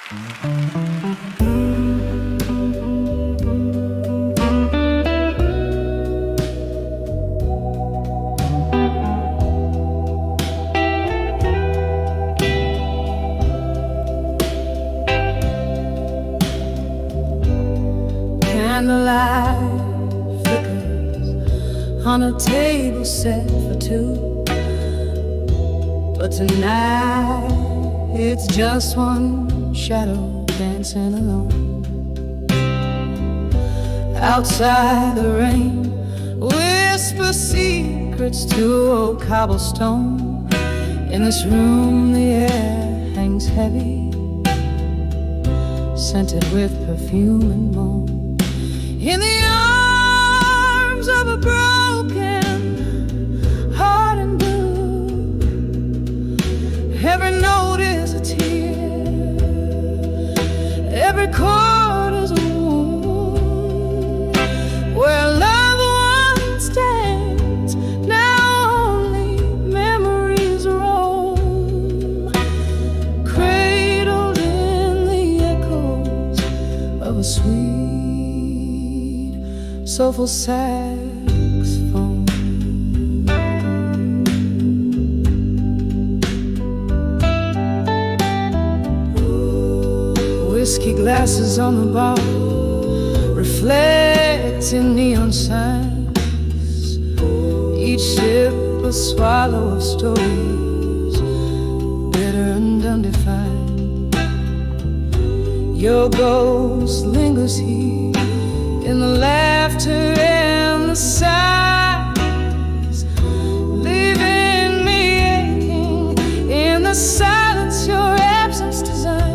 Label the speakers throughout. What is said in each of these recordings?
Speaker 1: Candlelight flickers on a table set for two, but tonight it's just one shadow dancing alone. Outside the rain whispers secrets to old cobblestone. In this room the air hangs heavy, scented with perfume and moan. In the arms of a broken heart and blue, every note is a tear, every chord is a wound. Where love once stands, now only memories roam, cradled in the echoes of a sweet soulful saxophone. Whiskey glasses on the bar reflecting neon signs, each sip a swallow of stories, bitter and undefined. Your ghost lingers here in the laughter and the sighs, leaving me aching in the silence your absence designed.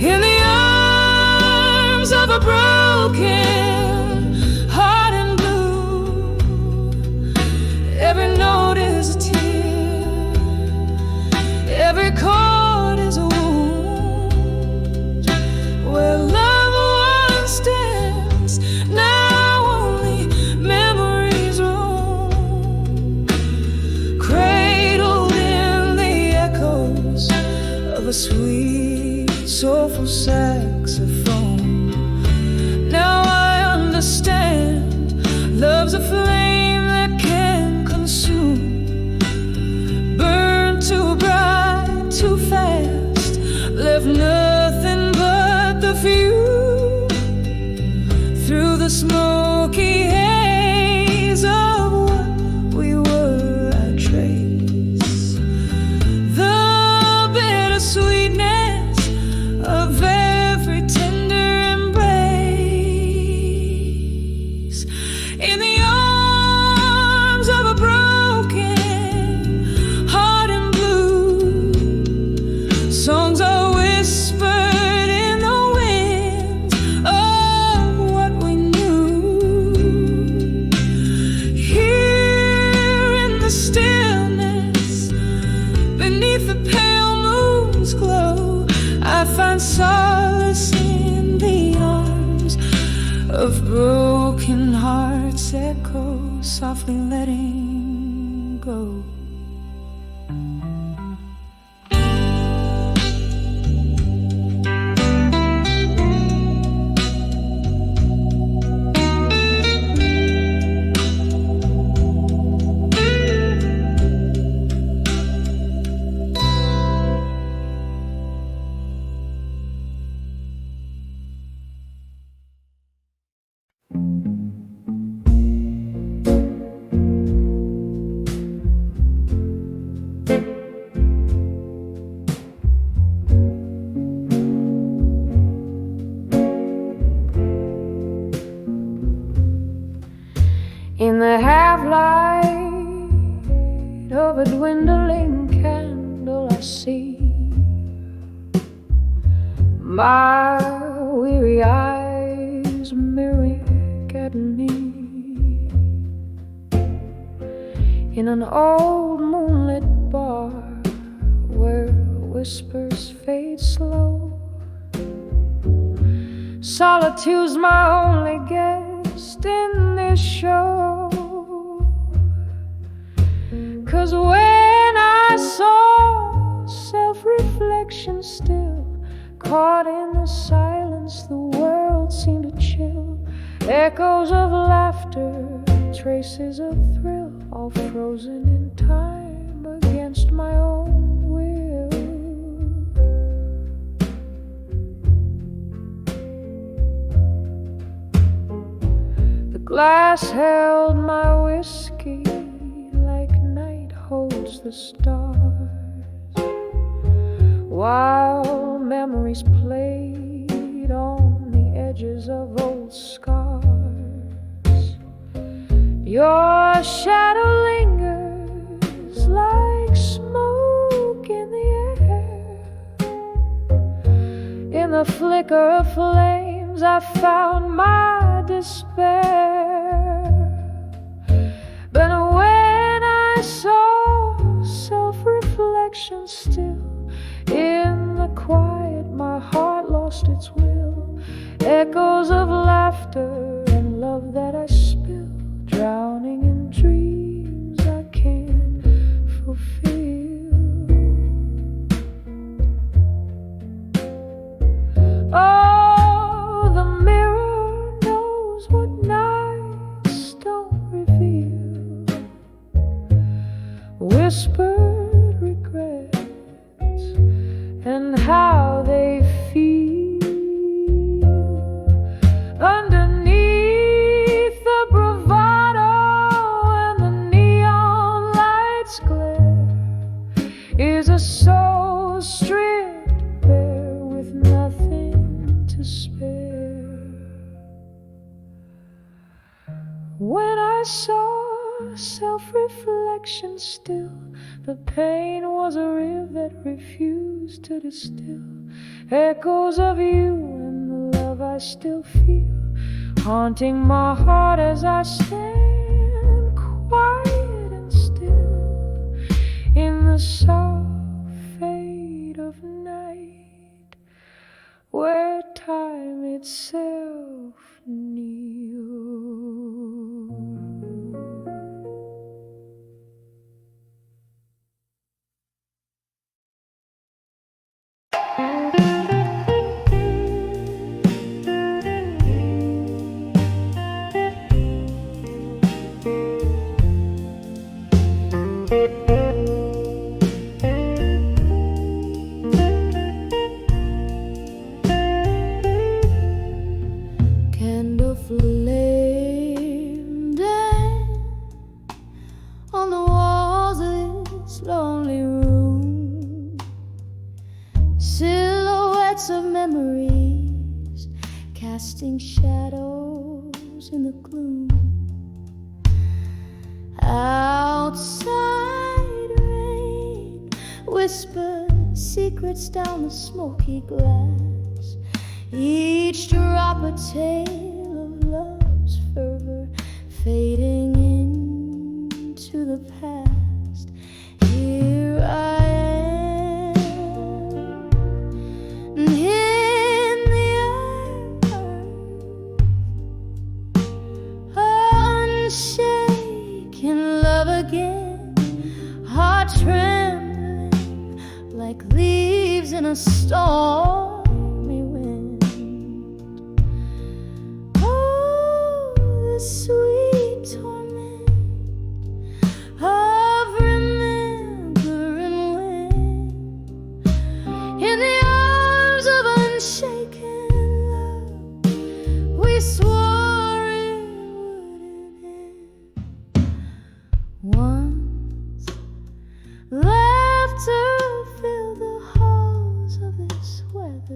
Speaker 1: In the arms of a broken heart and blue, every note is a tear, every chord is a wound. Where love once stands, now only memories roam, cradled in the echoes of a sweet, soulful saxophone. Now I understand, love's a flame that can consume, burn too bright, too fast, left nothing but the fume. Through the smoky haze of what we were, I trace the bitter sweetness of every tender embrace. In the arms of a broken heart and blue, songs are whispered in the winds of what we knew. Here in the stillness, beneath the pale moon's glow, I find solace in the arms of broken hearts echo, softly letting go. In the half-light of a dwindling candle, I see my weary eyes mirroring at me. In an old moonlit bar where whispers fade slow, solitude's my only guest in this show. 'Cause when I saw self-reflection still, Caught in the silence, the world seemed to chill. Echoes of laughter, traces of thrill, all frozen in time against my own will. The glass held my whiskey like night holds the stars, while memories played on the edges of old scars. Your shadow lingers like smoke in the air. In the flicker of flames I found my despair. But when I saw self-reflection still, in the quiet my heart lost its will. Echoes of laughter and love that I spilled, drowning in dreams I can't fulfill. Oh, the mirror knows what nights don't reveal. Whispered regrets and how they feel underneath the bravado and the neon lights glare. Is a soul stripped bare with nothing to spare. When I saw self-reflection still, the pain was a river that refused to distill. Echoes of you and the love I still feel, haunting my heart as I stand quiet and still in the soft fade of night, where time itself kneels. Candle flame dead on the walls of this lonely room. Silhouettes of memories casting shadows in the gloom. Outside rain whispered secrets down the smoky glass, each drop a tale of love's fervor fading into the past. Here I am in the earth, unshaken love again, heart trembling like leaves in a stormy wind. Oh, the sweet torment of remembering when, in the arms of unshaken love, we swore it wouldn't end. Once left to fill the halls of this weather,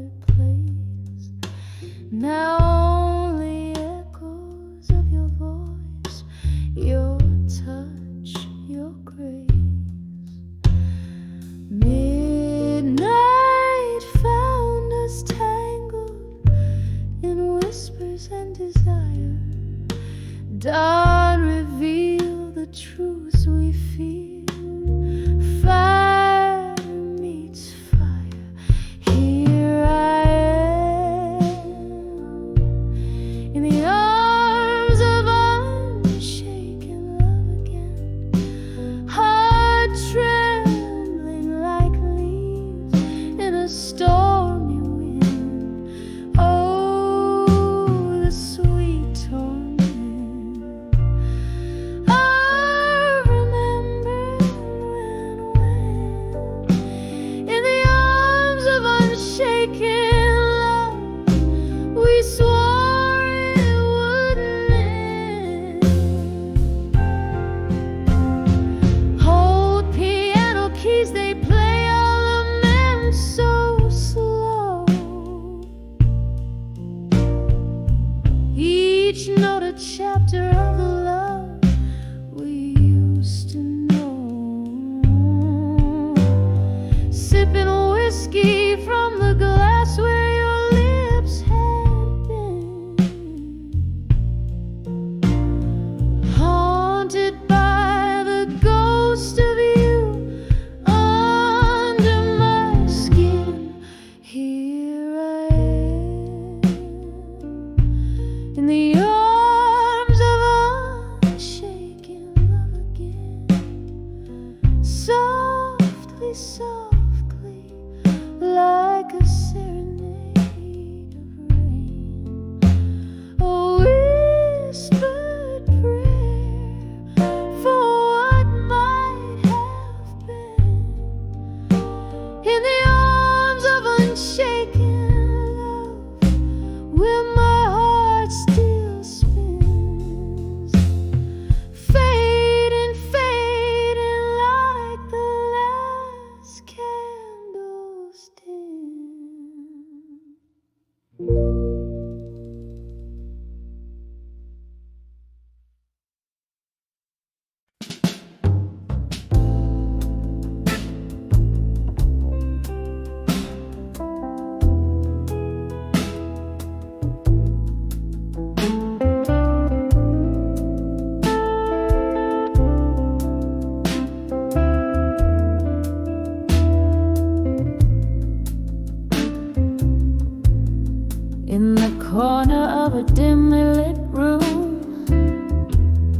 Speaker 1: In the corner of a dimly lit room,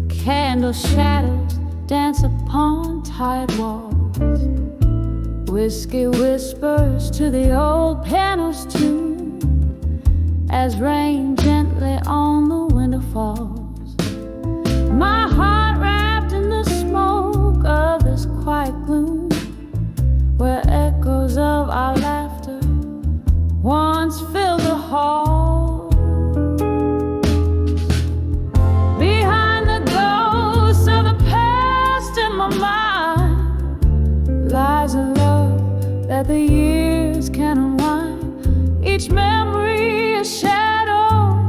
Speaker 1: candle shadows dance upon tired walls. Whiskey whispers to the old piano's tune as rain gently on the window falls. My heart wrapped in the smoke of this quiet gloom, where echoes of our laughter once filled the hall. Behind the ghosts of the past in my mind lies a love that the years can unwind. Each memory a shadow,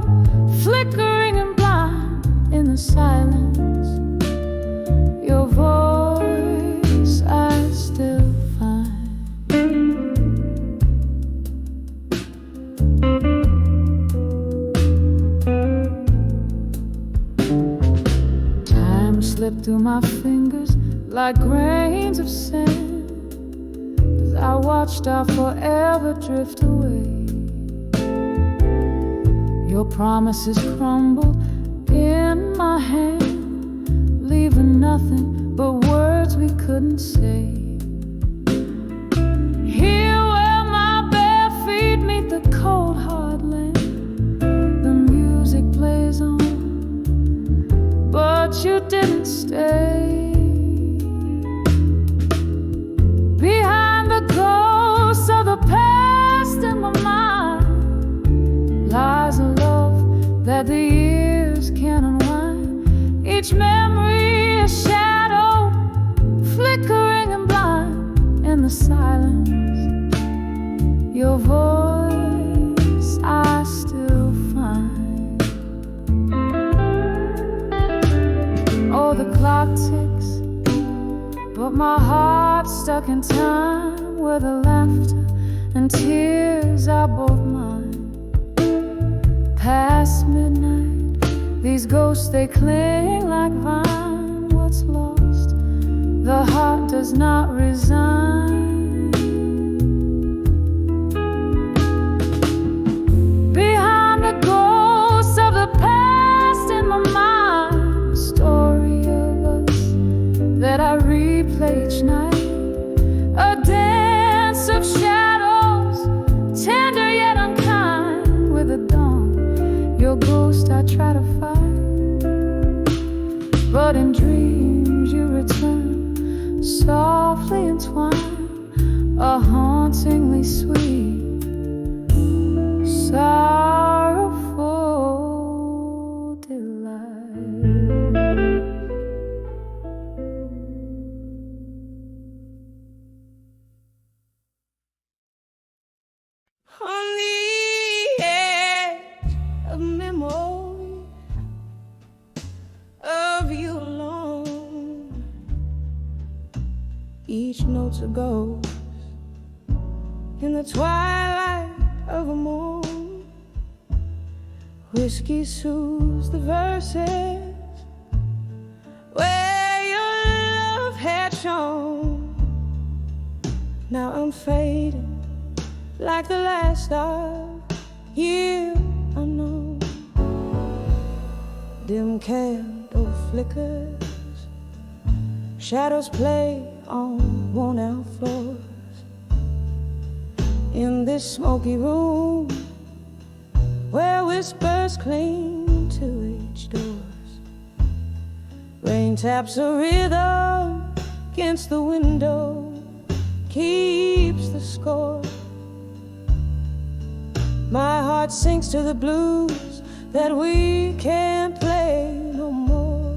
Speaker 1: flickering and blind in the silence. Your voice I still find. Time slipped through my fingers like grains of sand as I watched our forever drift away. Your promises crumbled in my hand, leaving nothing but words we couldn't say. Here where my bare feet meet the cold hard land, the music plays on, but you didn't stay. Behind the ghosts of the past in my mind lies a love that the years can't unwind. Each memory a shadow, flickering and blind in the silence. Your voice I still find. Oh, the clock ticks, but my heart's stuck in time, where the laughter and tears are both mine. Past midnight, these ghosts they cling like vine. What's lost, the heart does not resign. Behind the ghosts of the past in my mind, a story of us that I replay each night. A dance of shadows, tender yet unkind. With the dawn, your ghost I try to fight, but in dreams you return, softly entwined, a hauntingly sweet, sorrowful delight.
Speaker 2: On the edge of memory of you alone, each note's a ghost in the twilight of a moon. Whiskey soothes the verses where your love had shone. Now I'm fading like the last star you unknown. Dim candle flickers, shadows play on worn out floors. In this smoky room where whispers cling to each doors, rain taps a rhythm against the window, keeps the score. My heart sinks to the blues that we can't play no more.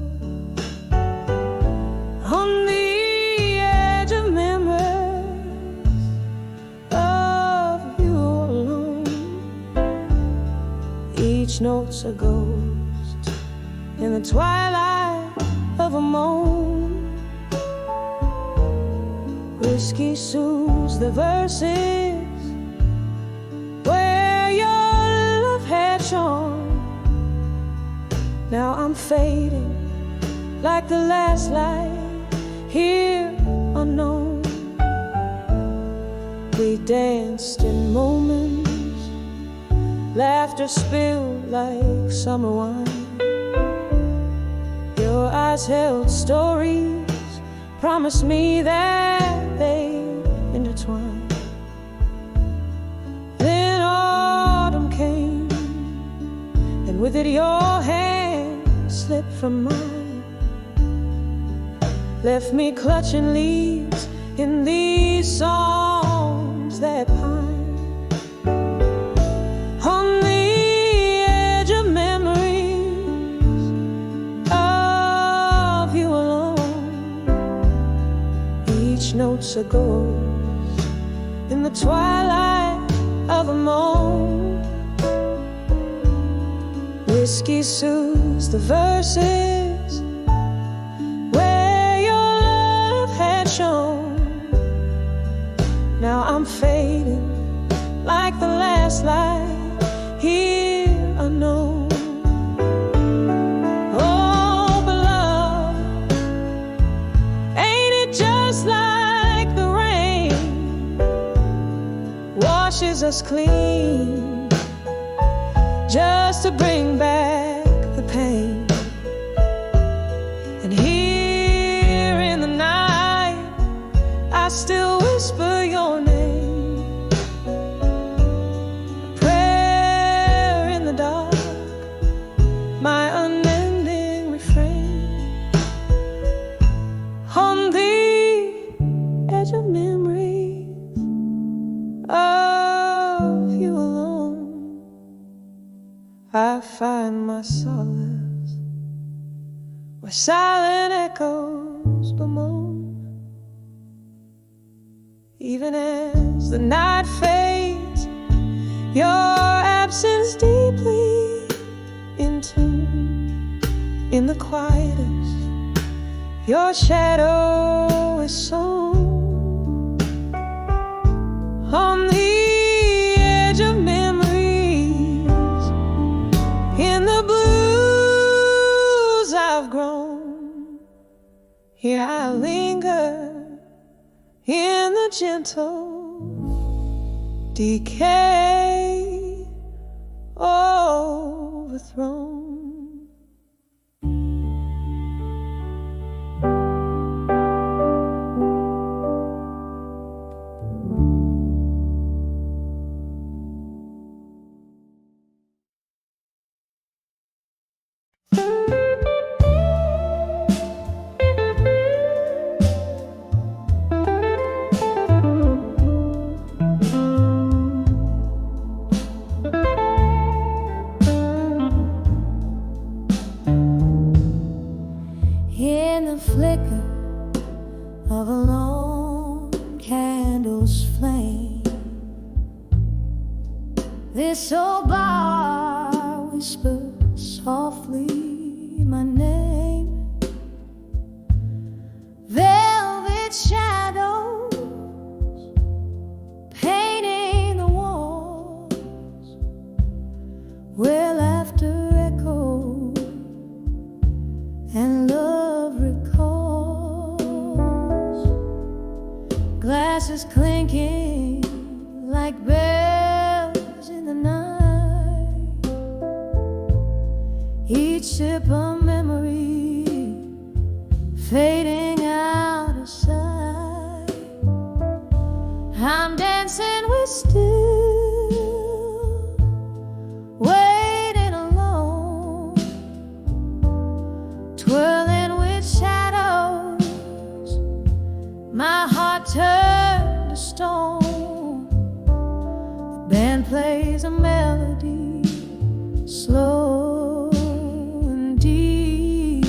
Speaker 2: On the edge of memories of you alone, each note's a ghost in the twilight of a moan. Whiskey soothes the verses had shone. Now I'm fading like the last light here unknown. We danced in moments laughter spilled like summer wine. Your eyes held stories, promised me that they intertwine. Then autumn came, and with it your hand slipped from mine, left me clutching leaves in these songs that pine. On the edge of memories of you alone, each note's a ghost in the twilight of a moan. Whiskey soothes the verses where your love had shone. Now I'm fading like the last light here unknown. Oh, but love, ain't it just like the rain washes us clean just to bring back the pain? And here in the night I still whisper your name, a prayer in the dark, my unending refrain. On the edge of memories of you alone, I find my solace where silent echoes bemoan. Even as the night fades, your absence deeply in tune. In the quietest, your shadow is sown. On the edge of memories, in the blues I've grown, here I linger in the gentle decay overthrown.
Speaker 1: In the flicker of a lone candle's flame, this old bar whispers softly my name. Velvet shadows painting the walls where laughter echoes and love recalls. Glasses clinking like bells in the night, each sip a memory fading out of sight. I'm dancing with still, waiting alone, twirling with shadows, my heart turned to stone. The band plays a melody, slow and deep,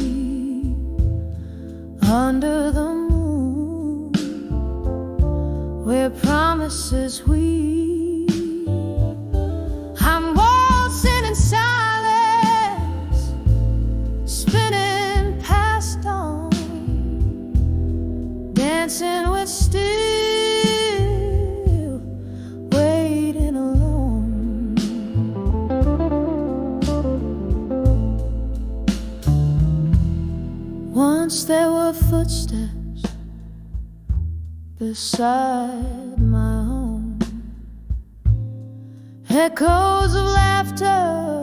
Speaker 1: under the moon, where promises weep. I'm waltzing in silence, spinning past dawn, dancing with still, waiting alone. Once there were footsteps beside my home,
Speaker 2: echoes of laughter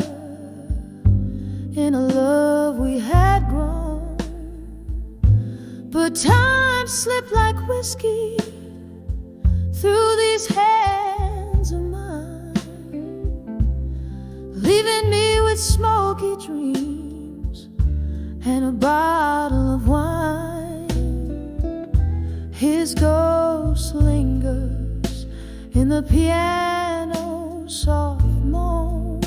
Speaker 2: in a love we had grown. But time slipped like whiskey through these hands of mine, leaving me with smoky dreams and a bottle of wine. His ghost lingers in the piano's soft moan,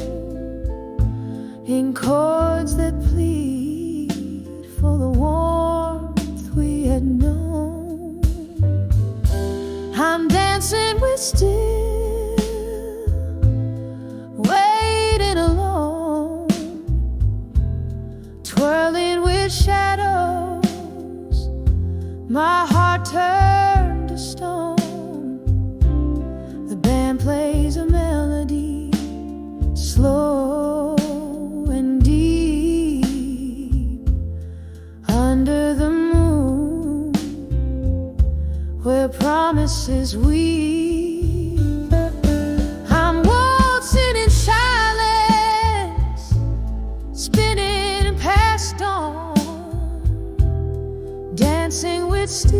Speaker 2: in chords that plead for the warmth we had known. I'm dancing with still, waiting alone, twirling with shadows, my heart turned to stone. The band plays a melody, slow and deep, under the moon, where promises weep. I'm waltzing in silence, spinning past dawn, dancing with still,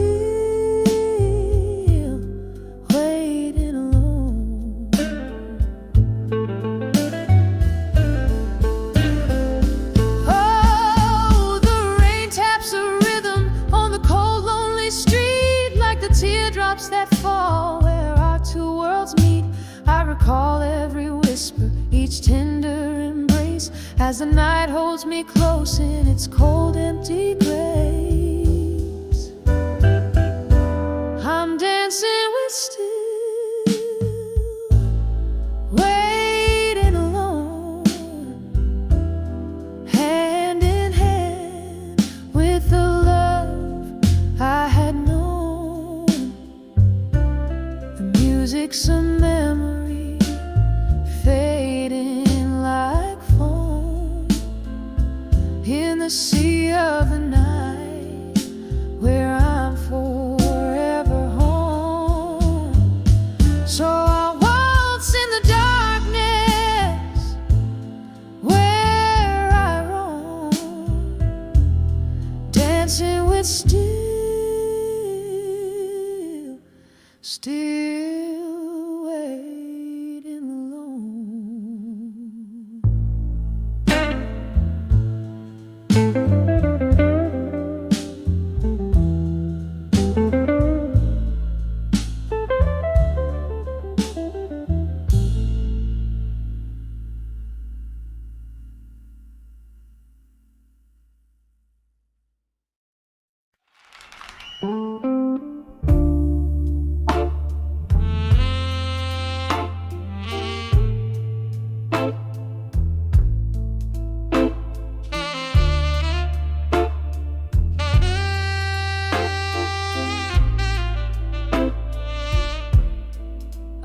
Speaker 2: waiting alone. Oh, the rain taps a rhythm on the cold, lonely street, like the teardrops that fall where our two worlds meet. I recall every whisper, each tender embrace, as the night holds me close in its cold, empty grace. I'm dancing with still, waiting alone, hand in hand with the love I had known. The music's a memory, fading like foam in the sea of the night, where I'm forever home. So I waltz in the darkness, where I roam, dancing with still, still waiting alone.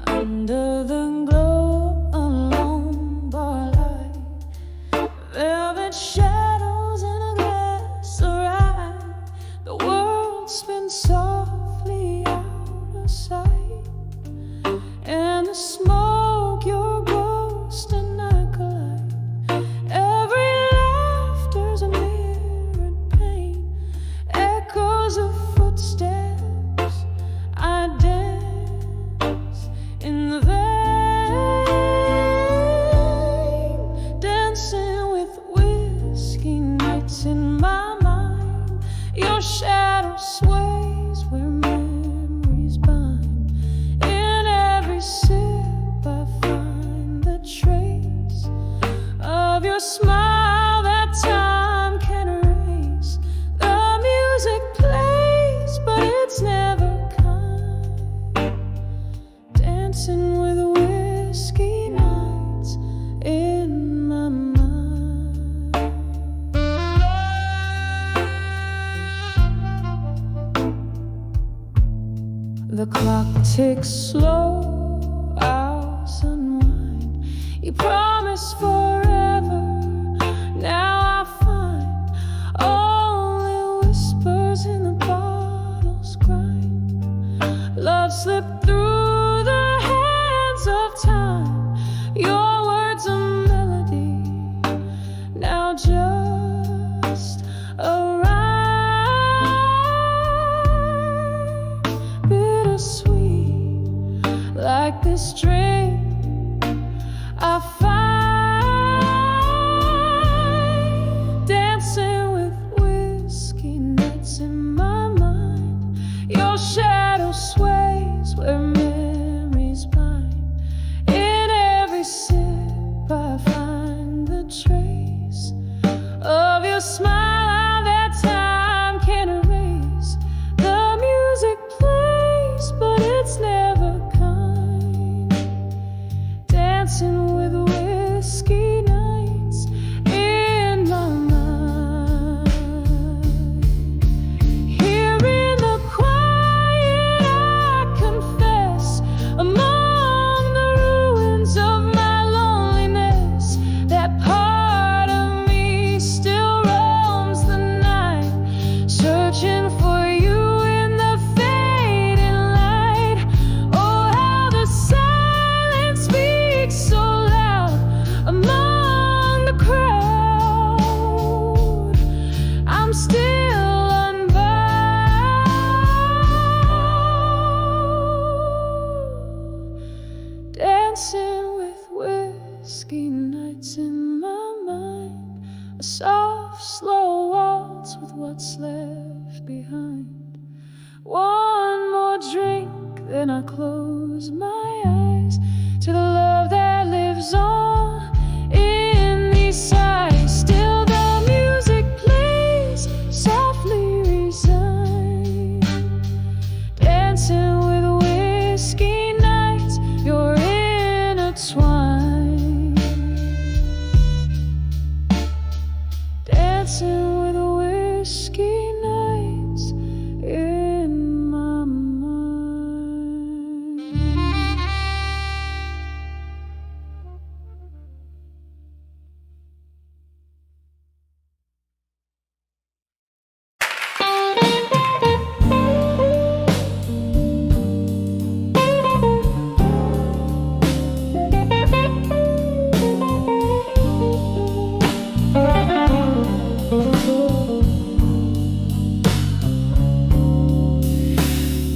Speaker 2: Under the glow of lone bar light, velvet shadows in a glass of rye, the world spins softly out of sight, and the smoke, your ghost and I collide. Every laughter's a mirrored pain, echoes of footsteps. I dance in the vein, dancing with whiskey nights in my mind. Your shadow sways where memories bind. In every sip I find the trace of your smile that time can erase. The music plays, but it's never kind, dancing with whiskey nights in my mind. The clock ticks slow, hours unwind. You promised forever, now I find only whispers in the bottle's grind. Love slipped through the hands of time,
Speaker 1: whiskey nights in my mind. Here in the quiet, I confess, among the ruins of my loneliness, that part of me still roams the night, searching for you in the fading light. Oh, how the silence speaks so loud among the crowd. I'm still unbound, dancing with whiskey nights in my mind, a soft, slow waltz with what's left behind. One more drink, then I close my eyes to the love that lives on in these sighs. Still the music plays, softly resigned, dancing with whiskey nights, you're intertwined, dancing with whiskey nights in my mind.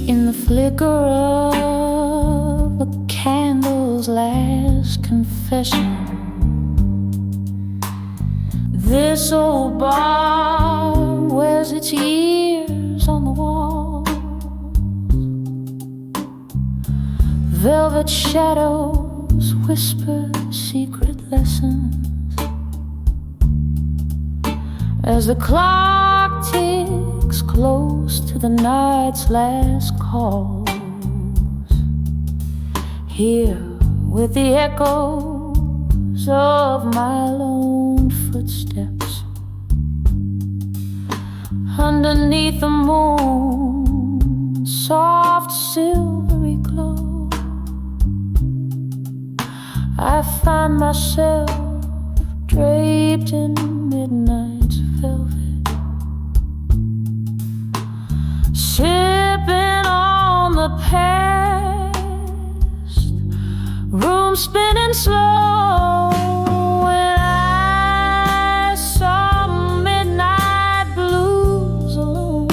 Speaker 1: In the flicker of a candle's last confession, this old bar wears its years on the wall. Velvet shadows whisper secret lessons as the clock ticks close to the night's last calls. Here with the echoes of my lone footsteps underneath the moon's soft silvery glow, I find myself draped in midnight's velvet, sipping on the past, room spinning slow. When I saw midnight blues alone,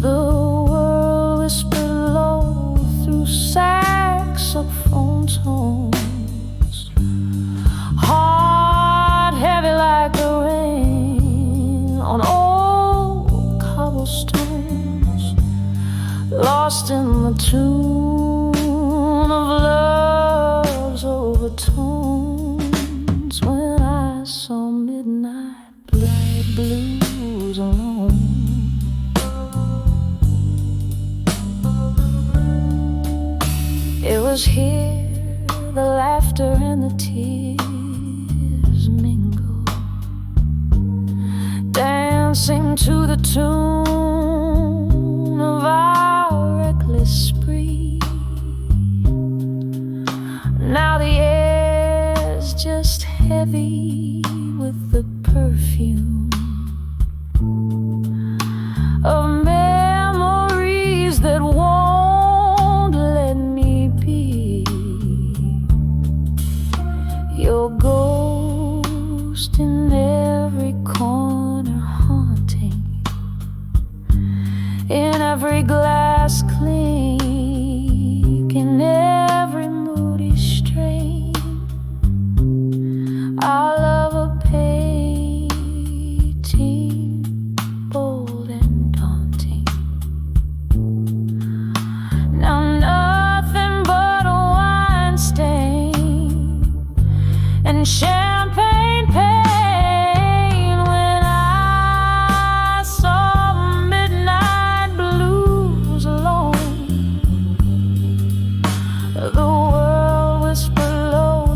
Speaker 1: the world whispered low through saxophone tones, heart heavy like the rain on old cobblestones, lost in the tune of love's overtones. When I saw midnight blues alone, it was here the laughter and the tears mingled, dancing to the tune of our reckless spree. Now the air's just heavy with the perfume of memories that won't let me be your ghost in every corner, haunting in every glass clink, in every moody strain. Our love a painting, bold and daunting. Now nothing but a wine stain and champagne pain. When I saw midnight blues alone, the world whispered low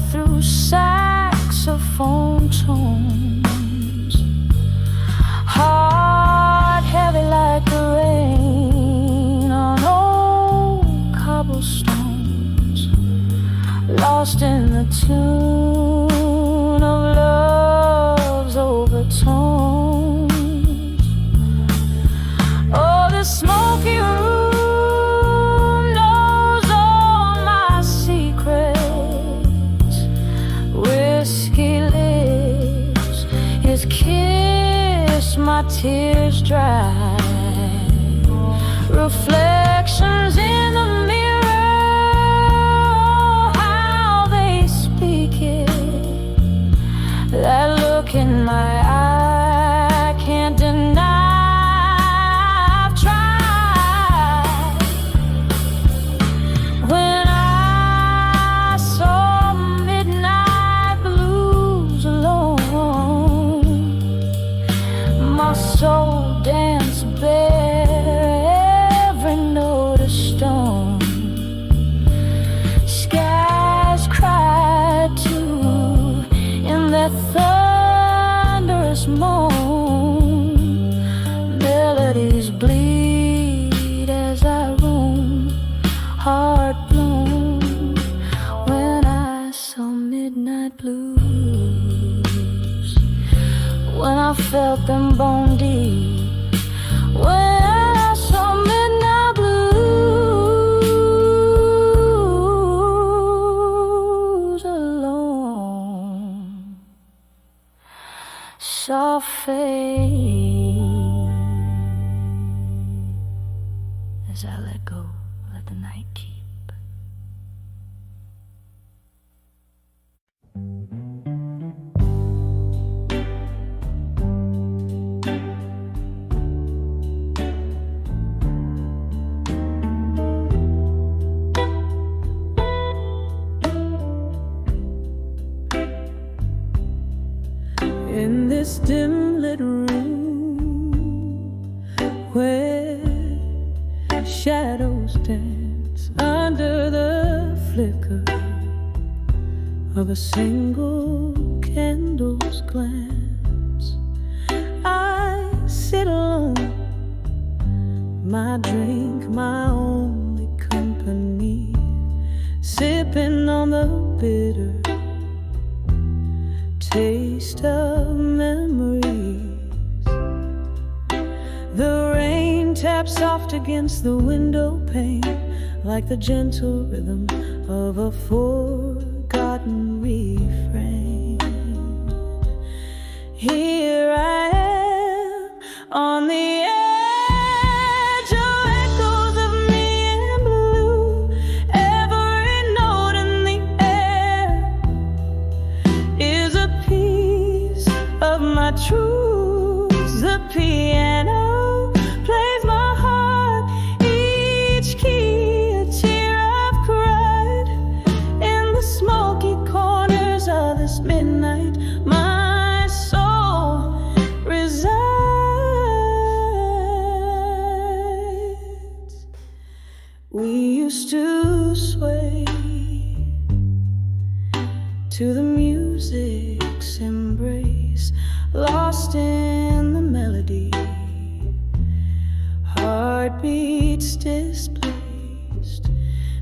Speaker 1: lost in the tune of love's overtones. Oh, the smoky room knows all my secrets. Whiskey lips, his kiss, my tears dry. Reflections in the mirror, how they speak it. That look in my eye, I can't deny. I've tried. When I saw midnight blues alone, my soul danced bare, every note a stone. Skies cried too in that thunderous moan. Melodies bleed as I roam, heart blown. When I saw midnight blues, when I felt them bone deep, when I saw midnight blues alone, soft fade as I let go, let the night keep.
Speaker 2: In this dim lit room where shadows dance under the flicker of a single candle's glance, I sit alone, my drink, my only company, sipping on the bitter taste of memories. The rain taps soft against the window pane, like the gentle rhythm of a forgotten refrain. Here I am on the edge of echoes of me in blue. Every note in the air is a piece of my truth. The piano plays my heart, each key a tear I've cried. In the smoky corners of this midnight, my soul resides. We used to sway to the music's embrace, lost in the melody, heartbeats displaced.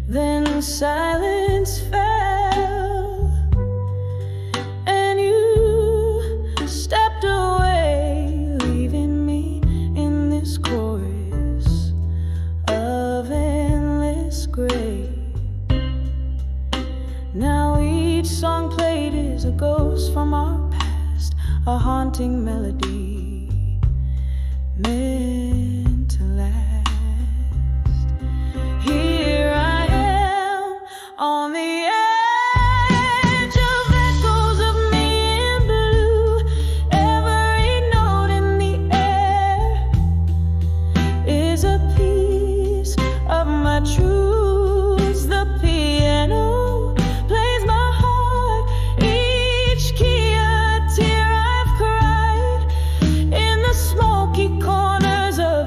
Speaker 2: Then silence fell, and you stepped away, leaving me in this chorus of endless gray. Now each song played is a ghost from our past, a haunting melody meant to last. Here I am on the edge of echoes of me in blue. Every note in the air is a piece of my truth. The piano plays my heart, each key a tear I've cried. In the smoky corners of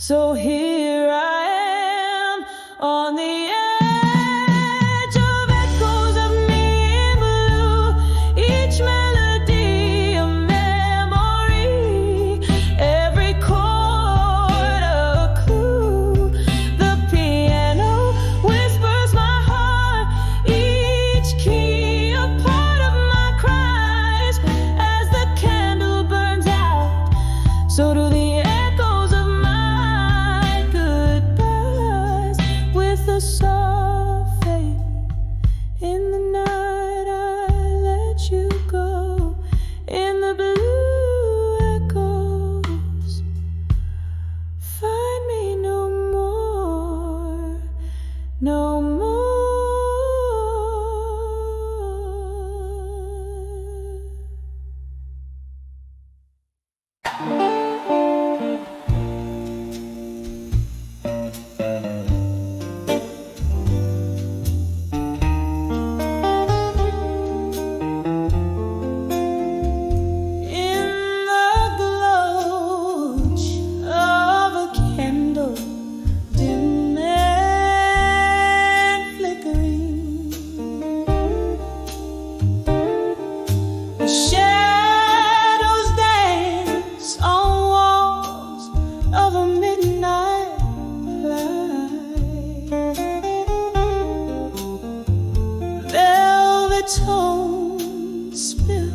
Speaker 2: So here I am on the edge of echoes of me in blue, each melody a memory, every chord a clue. The piano whispers my heart, each key a part of my cries. As the candle burns out, so do the echoes of my goodbyes. With a soft fade in the night, I let you go. In the blue echoes, find me no more, no more. In the glow of a candle, dim and flickering, the shadows dance on walls of a midnight light. Velvet tones spill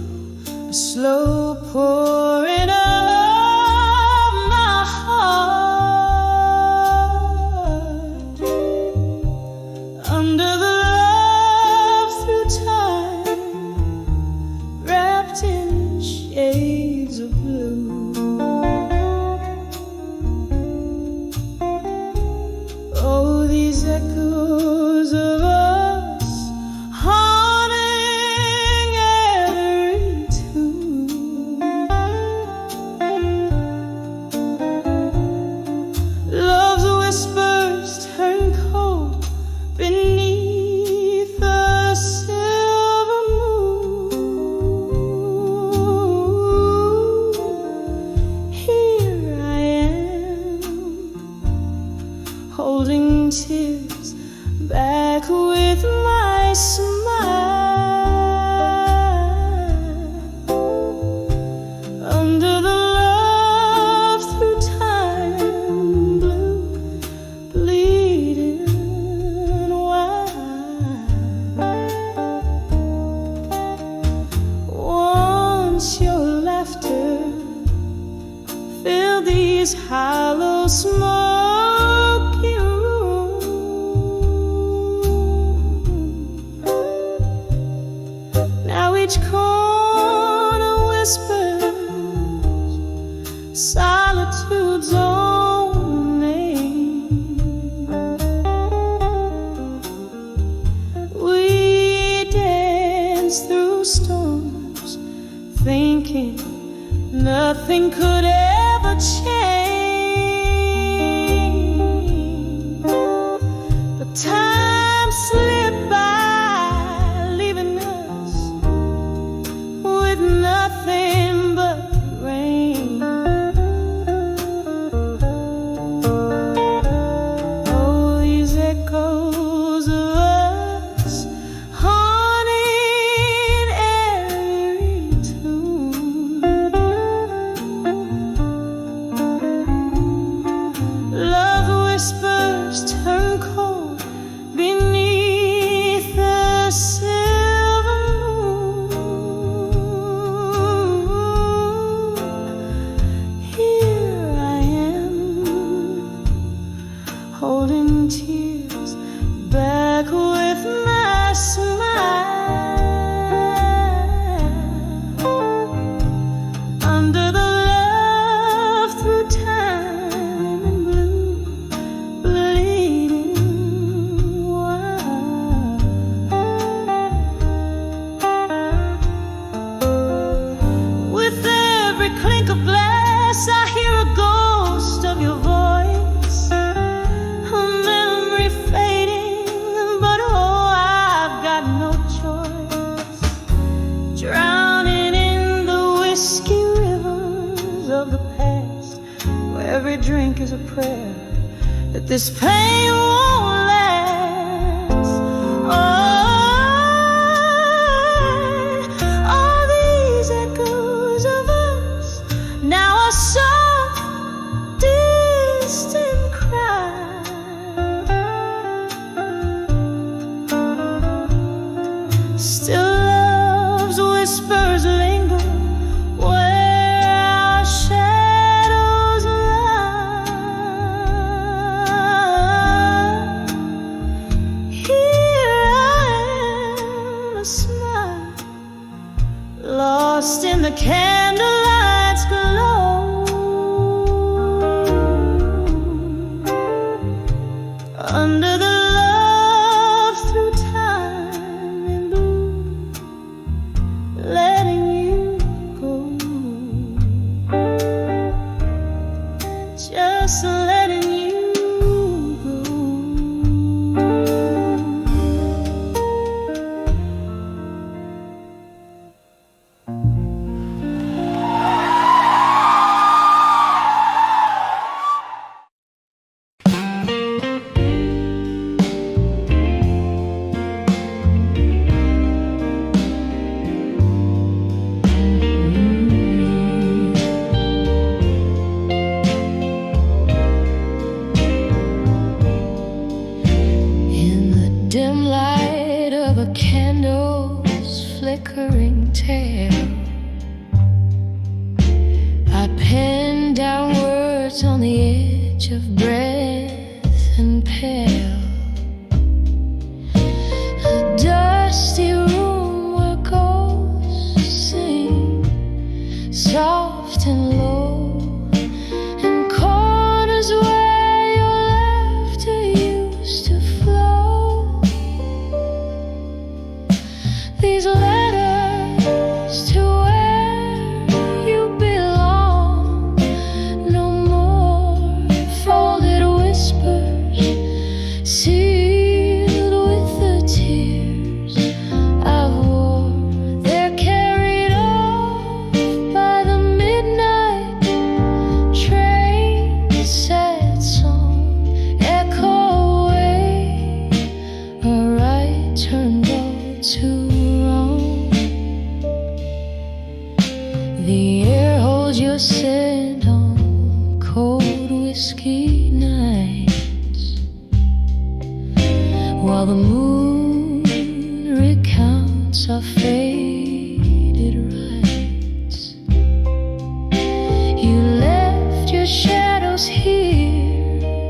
Speaker 2: a slow pouring of my heart. Under the love through time, wrapped in shades of blue. Oh, these echoes of us haunting every tune. Love's whispers turn cold beneath the silver moon. Here I am, holding tears back with my smile. Under the love through time, blue, bleeding wide. Once your laughter filled these hollow, smoky rooms. Now each corner whispers solitude's own name. We dance through storms, thinking nothing could ever change. But time slipped by, leaving us with nothing but rain. Oh, these echoes of us haunting every tune. Love whispers turn cold beneath the silver moon. Here I am, holding tears back with my smile. Under the love through time and blue, bleeding wide. With every clink of glass, I hear a ghost of your voice, a memory fading, but oh, I've got no choice. Drowning in the whiskey rivers of the past, where Every drink is a prayer that this pain won't last. All these echoes of us now are soft, distant cry. Still love's whispers linger where our shadows lie. Here I am, a smile, lost in the candlelight's glow. Under the love through time and blue, letting you go, just letting you go. In the dim light of a candle's flickering tail, I pen down words on the edge of breath and pale. A dusty room where ghosts sing, soft and low, and corners where your laughter used to flow. These letters to where you belong, no more folded whispers, sealed with the tears I've wore. They're carried off by the midnight train, sad song echo away, a right turned all to wrong. The air holds your scent on cold whiskey nights, while the moon recounts our faded rights. You left your shadows here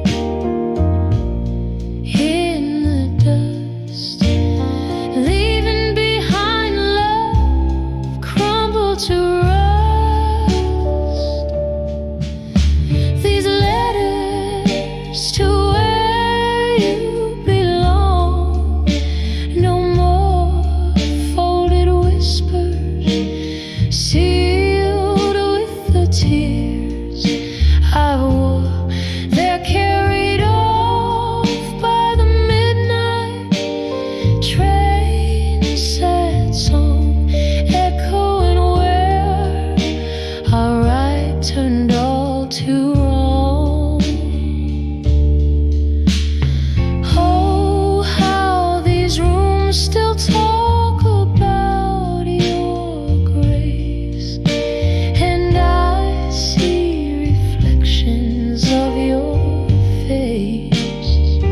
Speaker 2: in the dust, leaving behind love crumbled to rust. These letters to where you belong, no more folded whispers, sealed with the tears I wore. They're carried off by the midnight train, sad song echoing where our right turned all to wrong. Oh, how these rooms still talk about your grace, and I see reflections of your face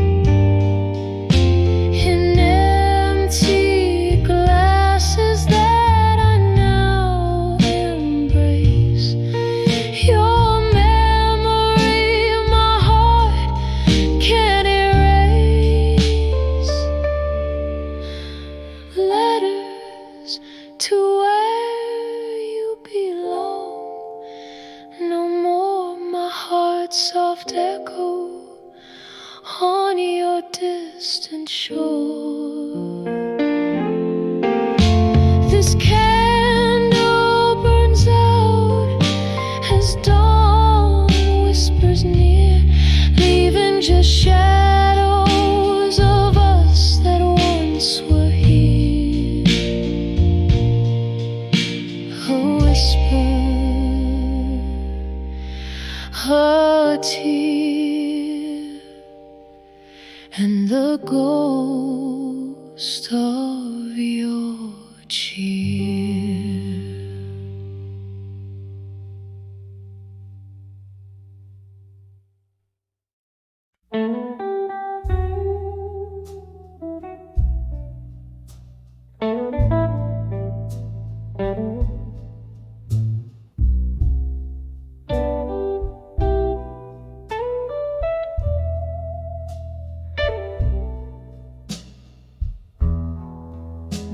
Speaker 2: in empty glasses that I now embrace. Your memory, my heart can't erase. Letters to where you belong, no more my heart's soft echo on your distant shore. This candle burns out as dawn whispers near, leaving just shadows of us that once were here. A whisper, a a tear and the ghost of your cheer.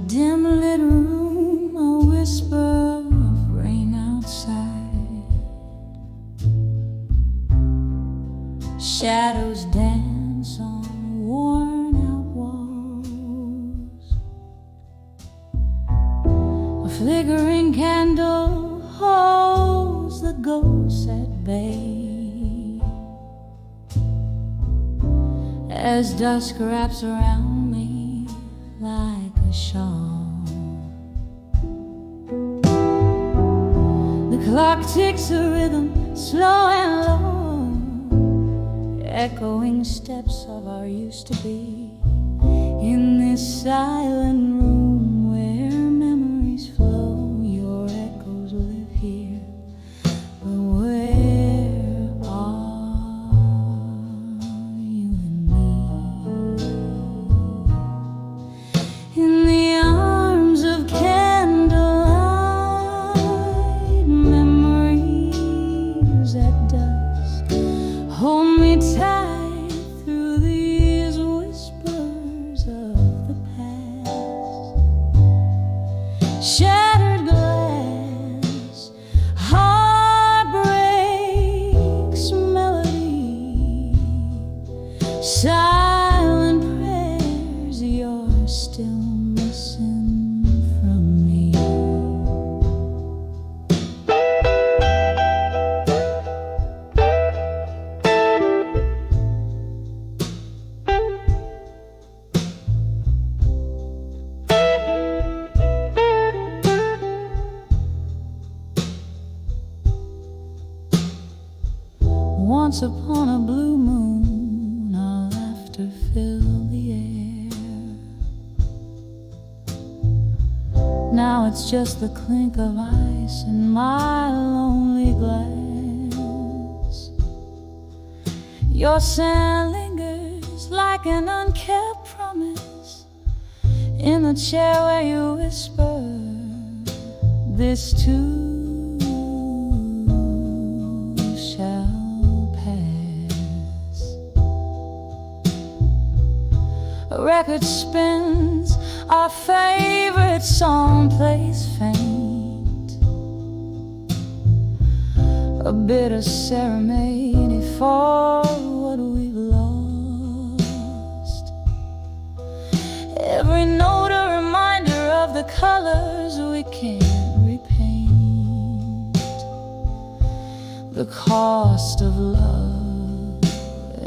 Speaker 1: Dim lit room, a whisper of rain outside. Shadows dance on worn out walls. A flickering candle holds the ghosts at bay as dusk wraps around me like a shawl. The clock ticks a rhythm, slow and low, echoing steps of our used to be. In this silent room where memories flow, your echoes live here. But where are you and me? In the arms of candlelight, memories at dusk hold me tight through these whispers of the past. Shattered glass, heartbreak's melody, silent prayers you're still missing from me. Once upon a blue moon, our laughter filled the air. Now it's just the clink of ice in my lonely glass. Your scent lingers like an unkept promise in the chair where you whisper, this too shall pass. A record spins, our favorite song plays faint, a bitter serenade for what we've lost. Every note a reminder of the colors we can't repaint, the cost of love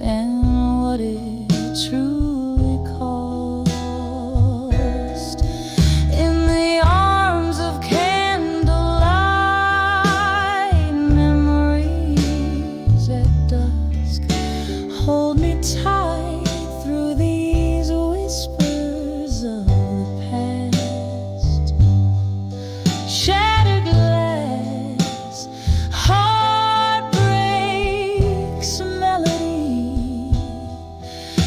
Speaker 1: and what it truly cost. In the arms of candlelight, memories at dusk hold me tight through these whispers of the past. Shattered glass, heartbreak's melody,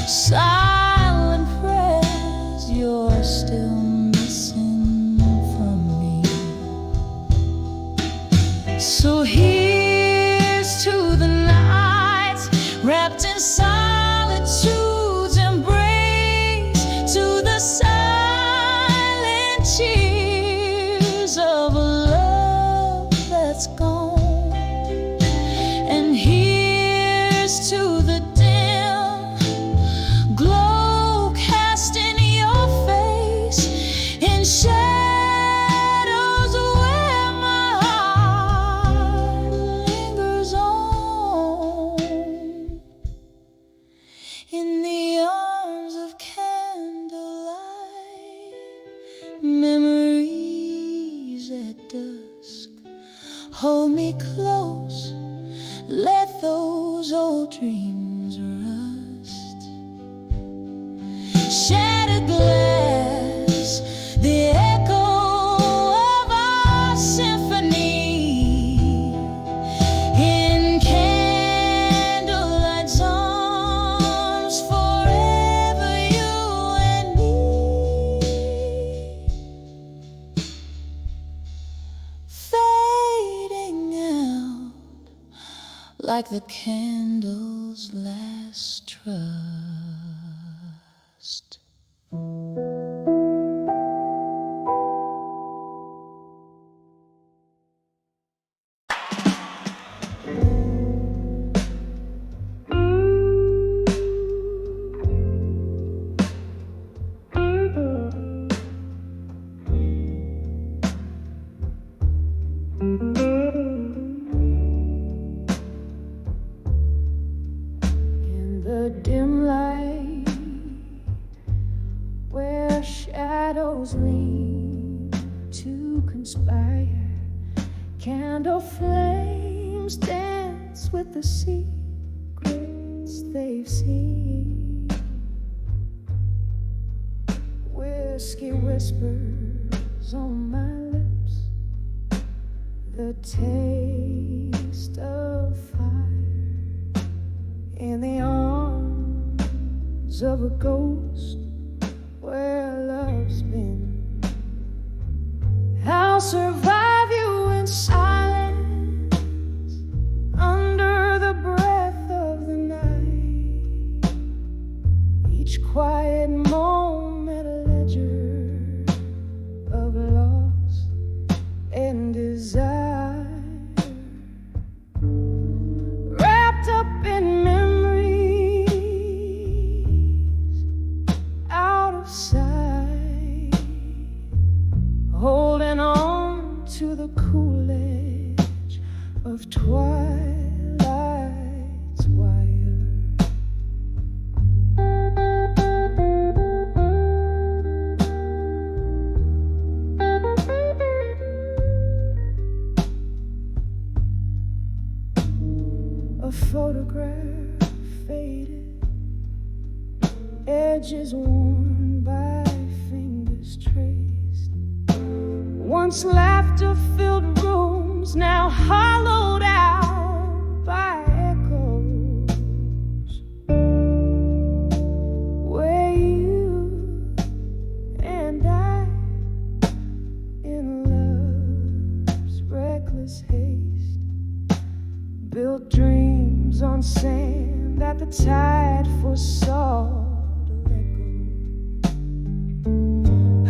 Speaker 1: silent prayers you're still missing from me. So here's to the nights wrapped in solitude's embrace, to the silent cheers of a love that's gone. And here's to the dim glow cast in your face, in shadows where my heart lingers on. In the arms of candlelight, memories at dusk hold me close. Let those
Speaker 2: those old dreams rust. Shattered glass, the echo of our symphony in candlelight's arms, forever you and me. Fading out like the candle's last trust.
Speaker 1: In the dim light, where shadows lean to conspire, candle flames dance with the secrets they've seen. Whiskey whispers on my lips, the taste of fire in the arms of a ghost where love's been. I'll survive you in silence under the breath of the night. Each quiet moment a ledger of loss and desire, wrapped up in memories out of sight, holding on to the cool edge of twilight's wire. A photograph faded, edges worn by fingers traced. Once laughter-filled rooms, now hollowed out by echoes, where you and I, in love's reckless haste, built dreams on sand that the tide foresaw to let go.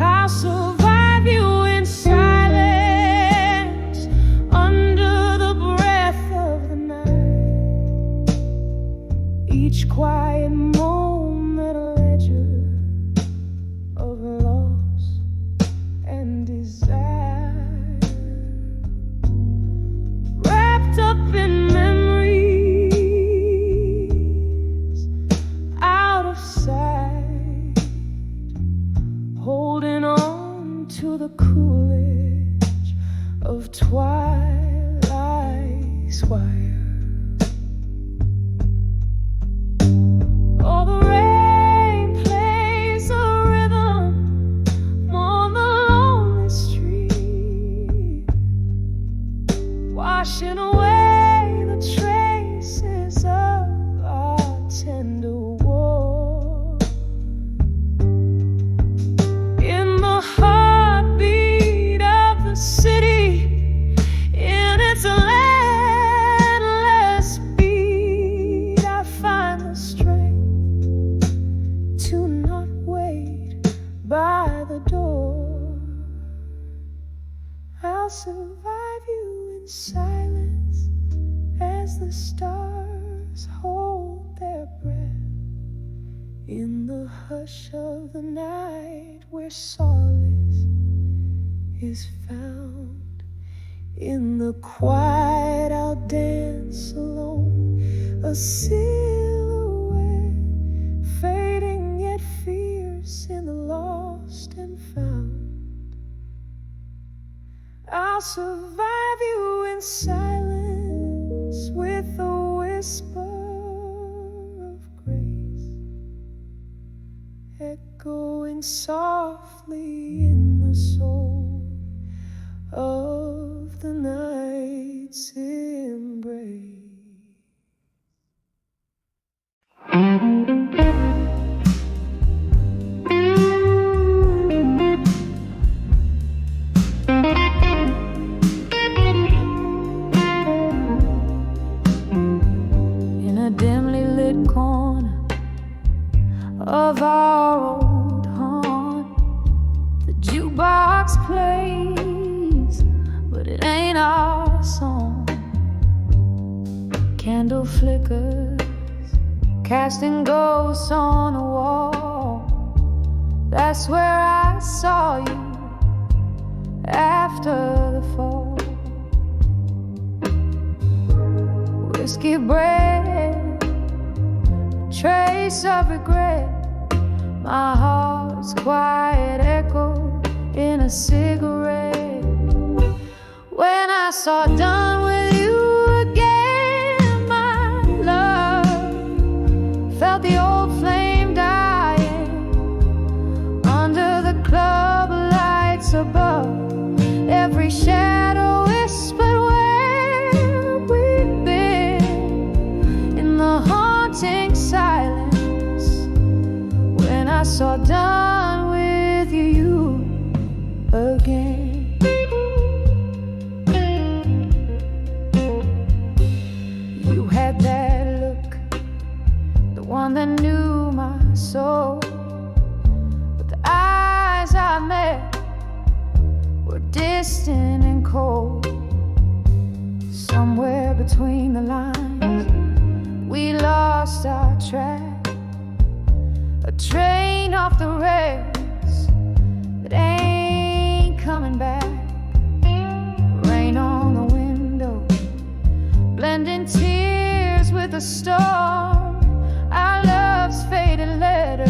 Speaker 1: I'll survive you in silence under the breath of the night. Each quiet moment a ledger of loss and desire, wrapped up in memories out of sight, holding on to the cool edge of twilight's wire. Oh, the rain plays a rhythm on the lonely street, washing away the traces of our tender war. In the heartbeat of the city, in its landless beat, I find the strength to not wait by the door. I'll survive you in silence as the stars hold their breath, in the hush of the night where solace is found. In the quiet I'll dance alone, a silhouette fading yet fierce in the lost and found. I'll survive you in silence with a whisper softly in the soul of the night's embrace. In a dimly lit corner of our old haunt, the jukebox plays, but it ain't our song. Candle flickers, casting ghosts on a wall. That's where I saw you after the fall. Whiskey bread, trace of regret, my heart's quiet echo in a cigarette. When I saw done with you again, my love, felt the old flame dying under the club lights above. Every shadow whispered where we've been in the haunting silence. When I saw done with you again. You had that look, the one that knew my soul. But the eyes I met were distant and cold. Somewhere between the lines, we lost our track. A train off the rails that ain't coming back. Rain on the window, blending tears with the storm. Our love's faded letter,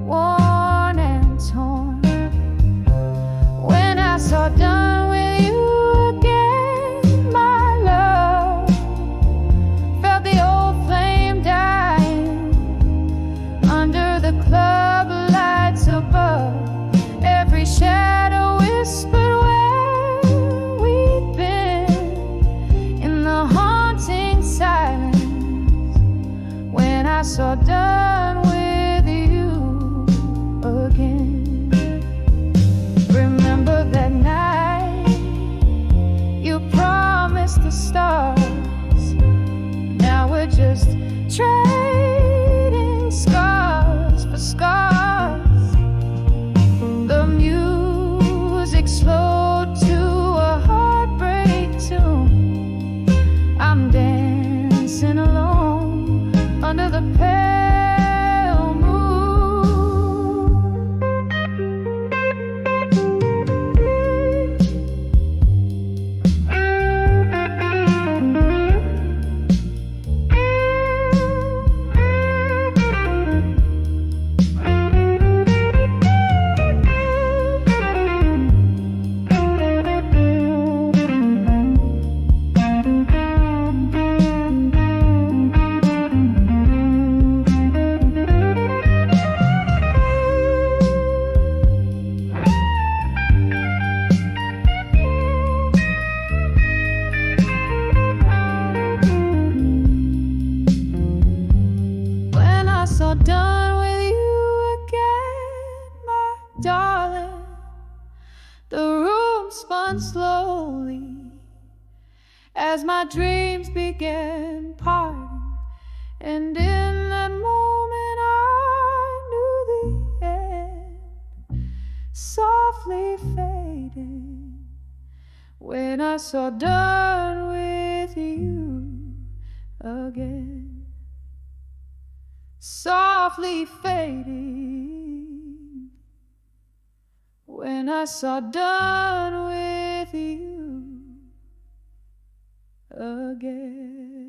Speaker 1: worn and torn. When I saw done with you again, my love, felt the old flame dying under the club lights above. Every shadow whispered where we've been in the haunting silence. When I saw done with you again. Remember that night you promised the stars. Now we're just trading scars for scars. The music slowed to a heartbreak tune. I'm dancing alone under the pale moon. When I saw done with you again, my darling, the room spun slowly as my dreams began parting. And in that moment I knew the end softly fading. When I saw done with you again, softly fading. When I saw done with you again.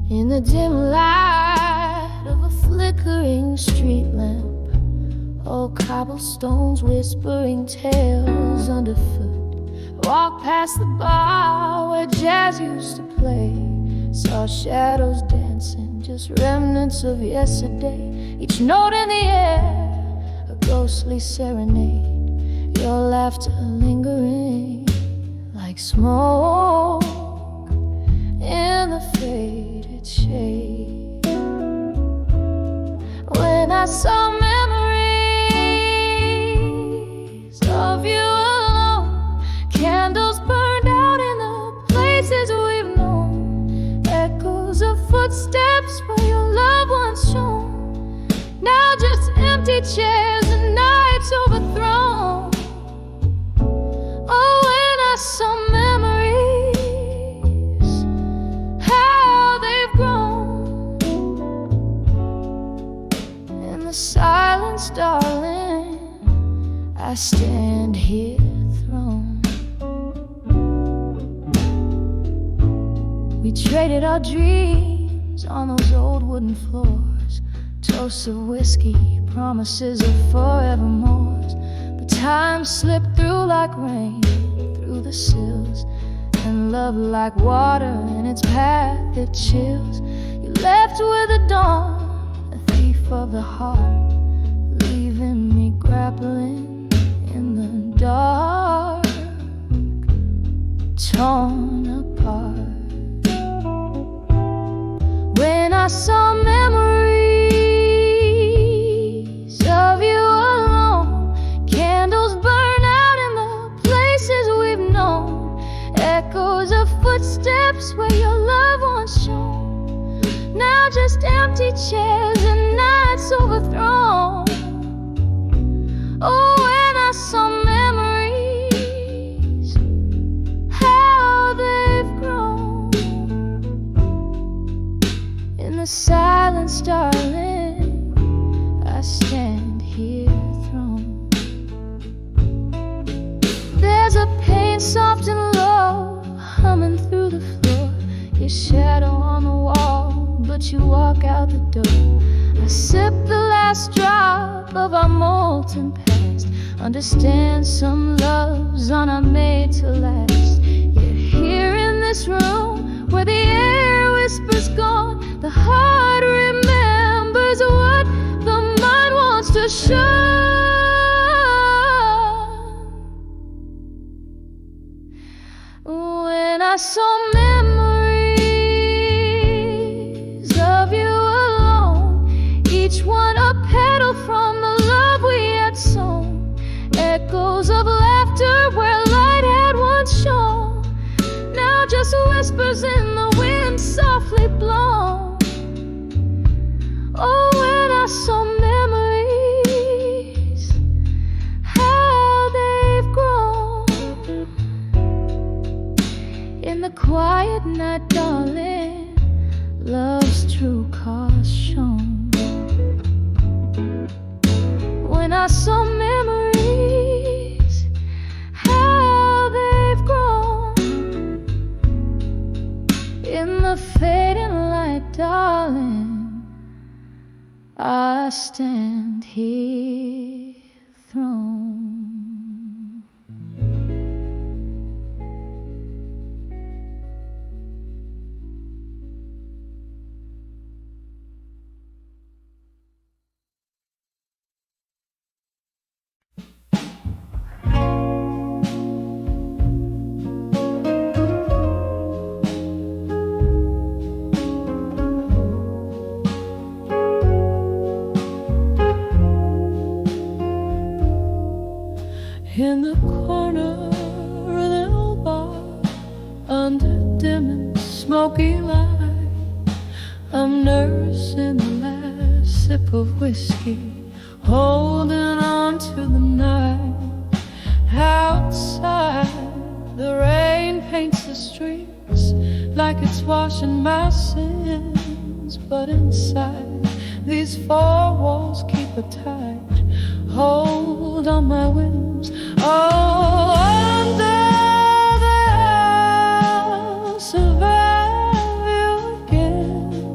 Speaker 2: In the dim light of a flickering street lamp, old cobblestones whispering tales underfoot. Walk past the bar where jazz used to play. Saw shadows dancing, just remnants of yesterday. Each note in the air, a ghostly serenade. Your laughter lingering like smoke in the faded shade. When I saw memories of you alone, candles burned out in the places we've known, echoes of footsteps where your love once shone. Now just empty chairs and nights overthrown. Oh, when I saw memories, how they've grown. In the silence, darling, I stand here thrown. We traded our dreams on those old wooden floors, toasts of whiskey, promises of forevermores. But time slipped through like rain, through the sills, and love like water in its path it chills. You left with the dawn, a thief of the heart, leaving me grappling in the dark, torn apart. When I saw memories of you alone, candles burn out in the places we've known, echoes of footsteps where your love once shone. Now just empty chairs and nights overthrown. Oh, when I saw memories, how they've grown. In the silence, darling, I stand here thrown. There's a pain soft and low, humming through the floor. Your shadow on the wall, but you walk out the door. I sip the last drop of our molten past. Understand some loves are not made to last. Yet here in this room, where the air whispers gone, the heart remembers what the mind wants to show. When I saw memories of you alone, each one a petal from the love we had sown, echoes of laughter where light had once shone, now just whispers in the wind softly blown. Oh, when I saw memories, how they've grown. In the quiet night, darling, love's true cause shown. When I saw memories, how they've grown. In the fading light, darling, I stand here thrown.
Speaker 1: In the corner of the old bar, under dim and smoky light, I'm nursing the last sip of whiskey, holding on to the night. Outside, the rain paints the streets like it's washing my sins, but inside, these four walls keep a tight hold on my whims. Oh, under the house, survive you again.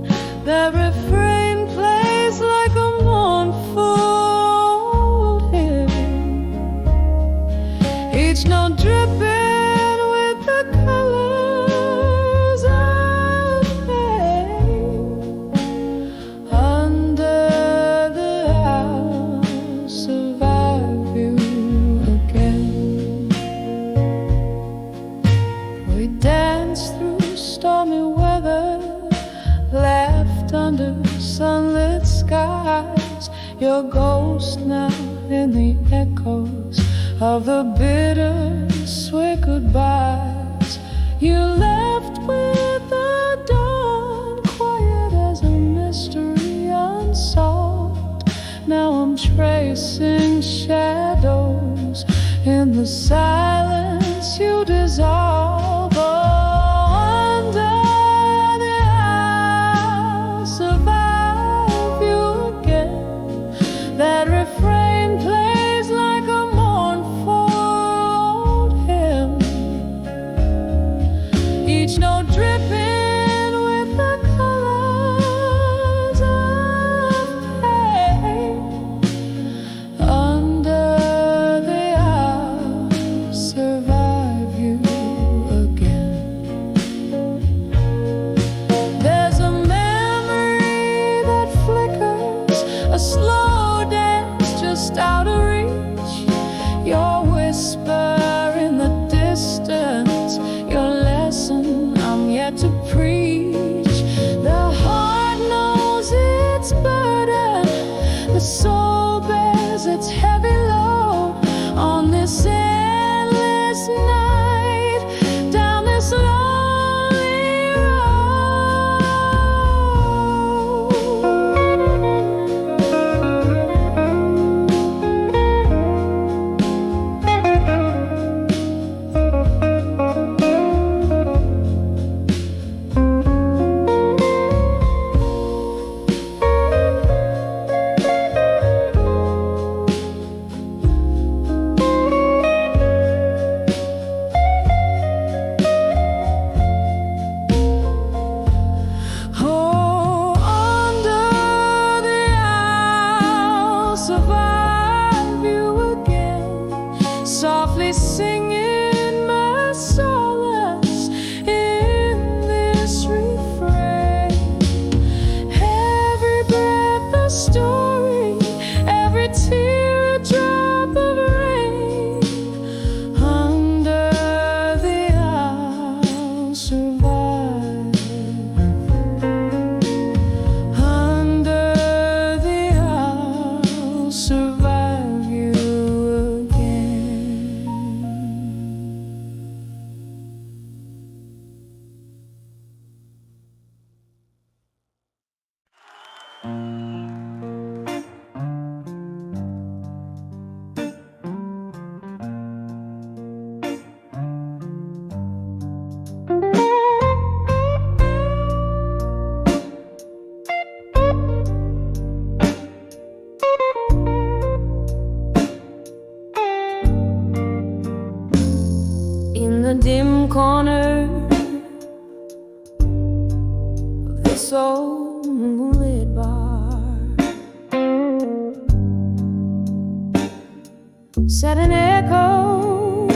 Speaker 1: under sunlit skies. Your ghost now in the echoes of the bittersweet goodbyes. You left with the dawn, quiet as a mystery unsolved. Now I'm tracing shadows in the silence you dissolve. Oh, under the I'll survive you again. That refrain plays like a mournful old hymn, each note dripping with the colors of pain. Under the I'll survive you again. There's a memory that flickers, a slow dance just out of reach. Your whisper in the distance, your lesson I'm yet to preach. The heart knows its burden, the soul bears its heavy load on this endless night, down this lonely road. Oh, under the I'll survive you again, softly singing my solace in this refrain. Every breath a story, every tear a drop of rain. Under the I'll survive. Under the I'll survive you again. In the dim corner of this old moonlit bar sat an echo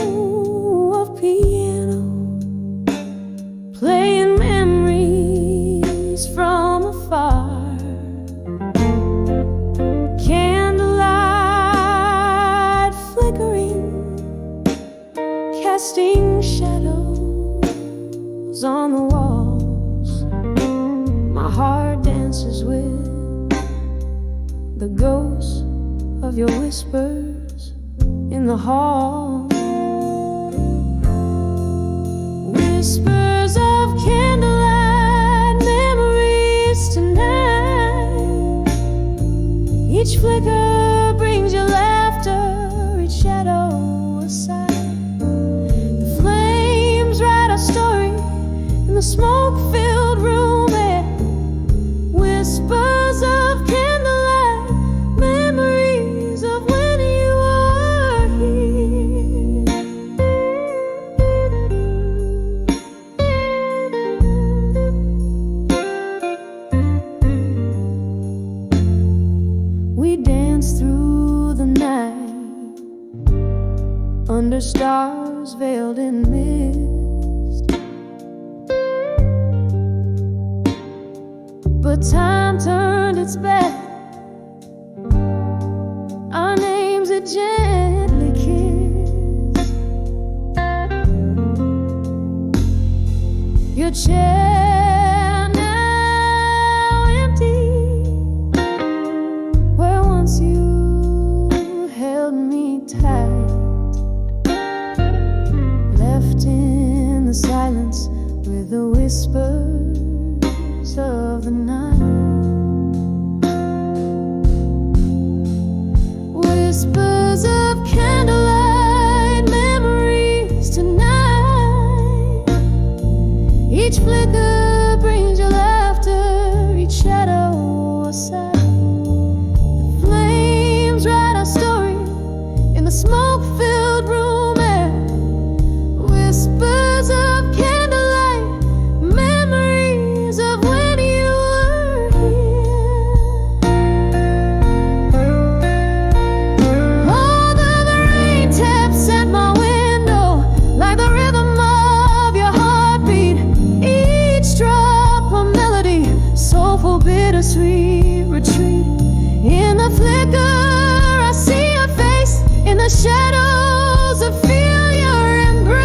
Speaker 1: of piano, playing memories from afar. Candlelight flickering, casting shadows on the walls. My heart dances with the ghosts of your whispers in the hall. Whispers of candlelight memories tonight. Each flicker brings your laughter, each shadow a sigh. The flames write a story in the smoke-filled room air. Whispers of candlelight memories of when you were here. We danced through the night under stars veiled in mist, but time turned its back. Our names are gently kissed. Your chair now empty,
Speaker 2: of the night. Whispers of candlelight, memories tonight. Each flicker brings your laughter, each shadow a sigh. The flames write our story in the smoke-filled room air. Whispers of candlelight, memories of when you were here. All of the rain taps at my window, like the rhythm of your heartbeat. Each drop a melody, soulful, bittersweet retreat. In the flicker, I see your face. In the shadows, I feel your embrace.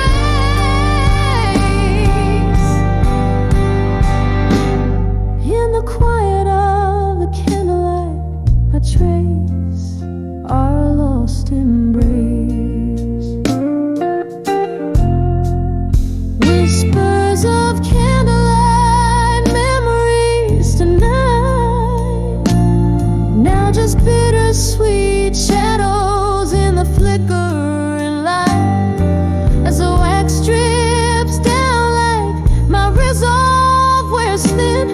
Speaker 2: In the quiet of the candlelight, I trace our lost embrace. Whispers of candlelight, memories tonight. Now just bittersweet shadows in the flickering light. As the wax drips down like my resolve wears thin.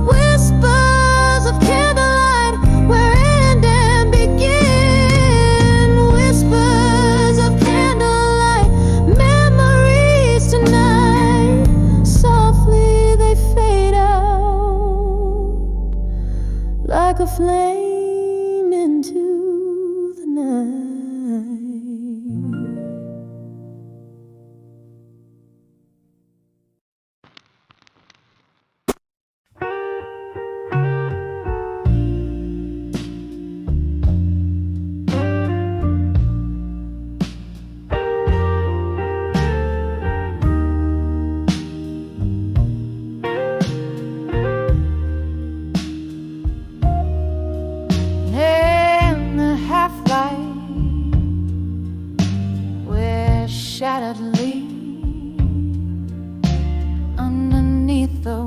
Speaker 2: Whispers of candlelight, where end and begin. Whispers of candlelight, memories tonight. Softly they fade out like a flame into the night. In the half-light, we're shattered leaves underneath the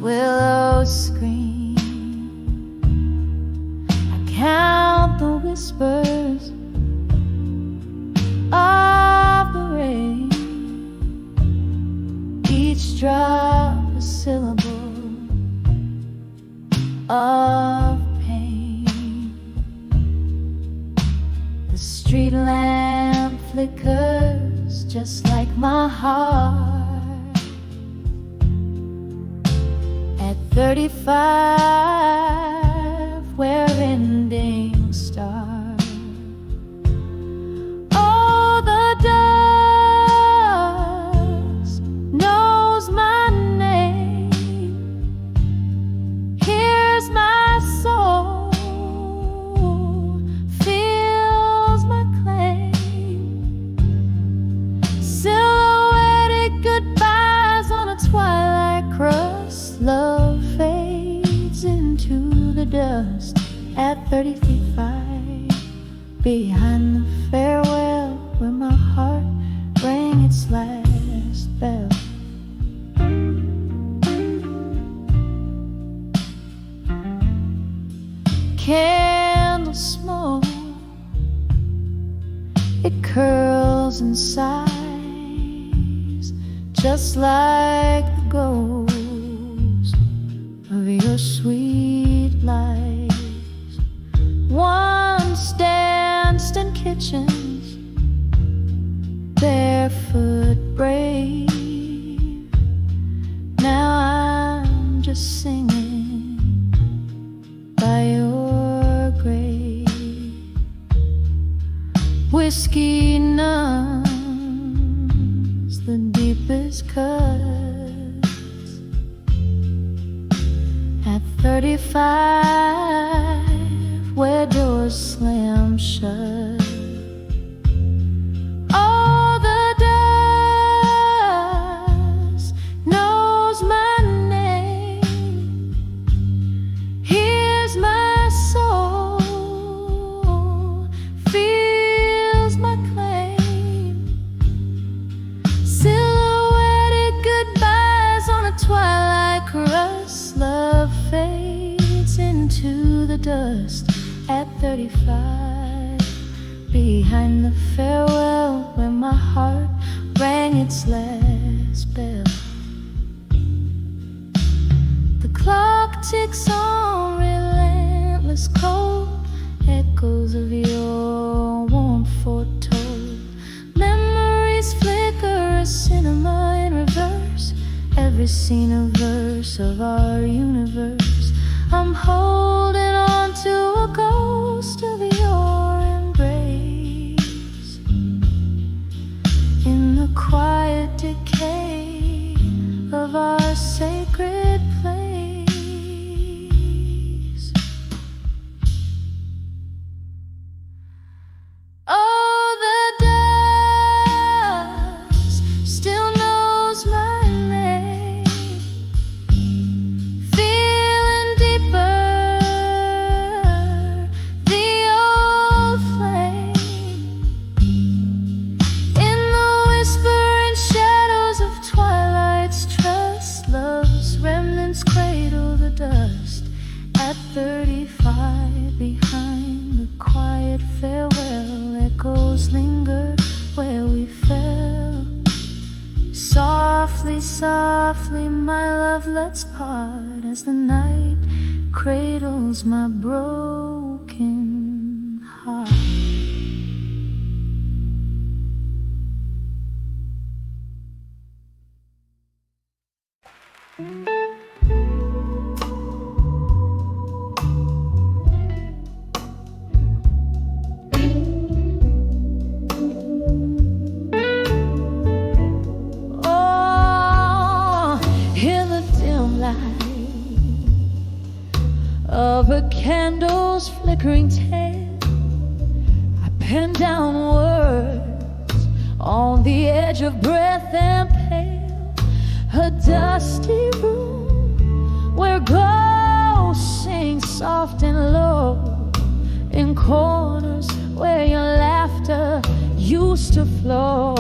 Speaker 2: willows scream. I count the whispers of the rain, each drop a syllable of pain. The street lamp flickers just like my heart. At 35, where endings start. Oh, the dust knows my name. Hears my soul, feels my claim. Silhouetted goodbyes on a twilight crust. Love fades into the dust at 30 feet 5. Behind the farewell, where my heart rang its last bell. Candle smoke, it curls and sighs, just like the ghost of your sweet lies. Once danced in kitchens, barefoot brave. Now I'm just singing by your grave. Whiskey numbs the deepest cuts. At 35, where doors slam shut. Oh, the dust knows my name. Hears my soul, feels my claim. Silhouetted goodbyes on a fades into the dust at 35, behind the farewell where my heart rang its last bell. The clock ticks on, relentless cold, echoes of your warmth foretold. Memories flicker, a cinema in reverse, every scene a verse of our universe. I'm holding on to a ghost of your embrace, in the quiet decay of our sacred place. Oh, the dust still knows my name, feeling deeper the old flame, in the whispering shadows of twilight's trust. Love's remnants cradle the dust at 35, behind the quiet farewell. Echoes linger where we fell. Softly, softly, my love, let's part as the night cradles my broken heart. Of a candle's flickering tail, I pen down words on the edge of breath and pale. A dusty room where ghosts sing soft and low, in corners where your laughter used to flow.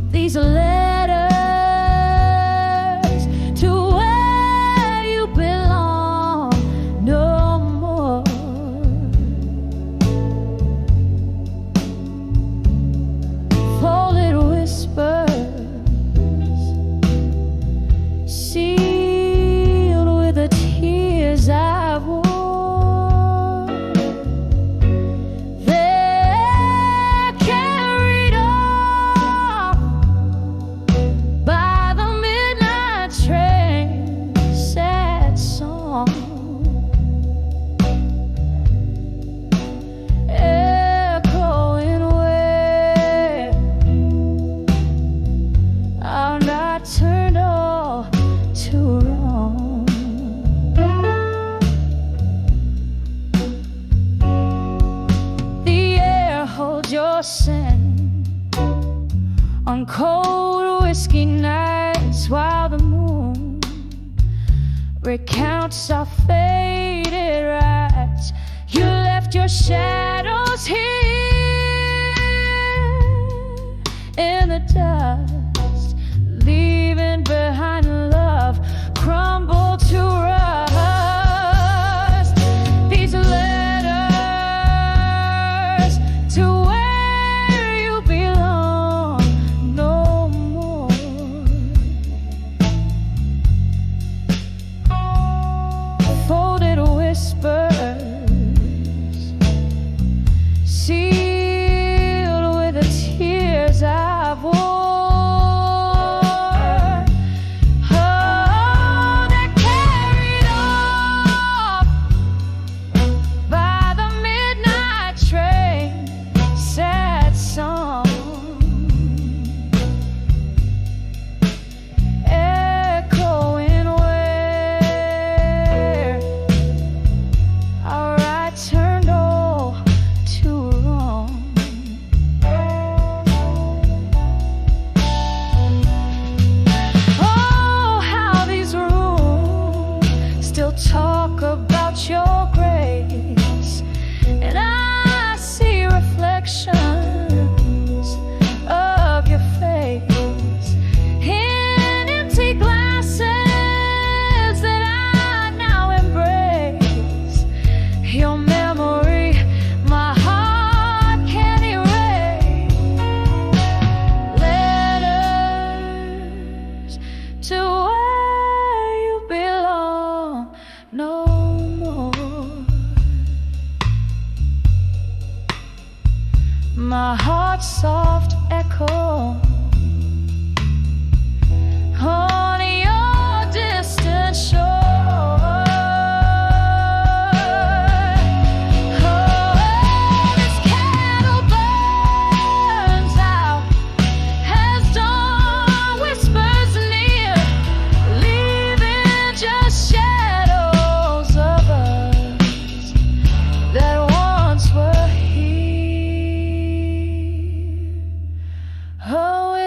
Speaker 2: These letters to where you belong no more. Folded whispers sealed with the tears I've worn. They're carried off by the midnight train, sad song, echoing where our night turned all to wrong. The air holds your scent on cold whiskey nights, while the moon recounts our faded rights. You left your shadows here in the dust, leaving behind love crumbled to rust. These letters to where you belong no more. Folded whispers sealed with the tears I've worn.
Speaker 1: to where you belong no more. My heart's soft echo on your distant shore.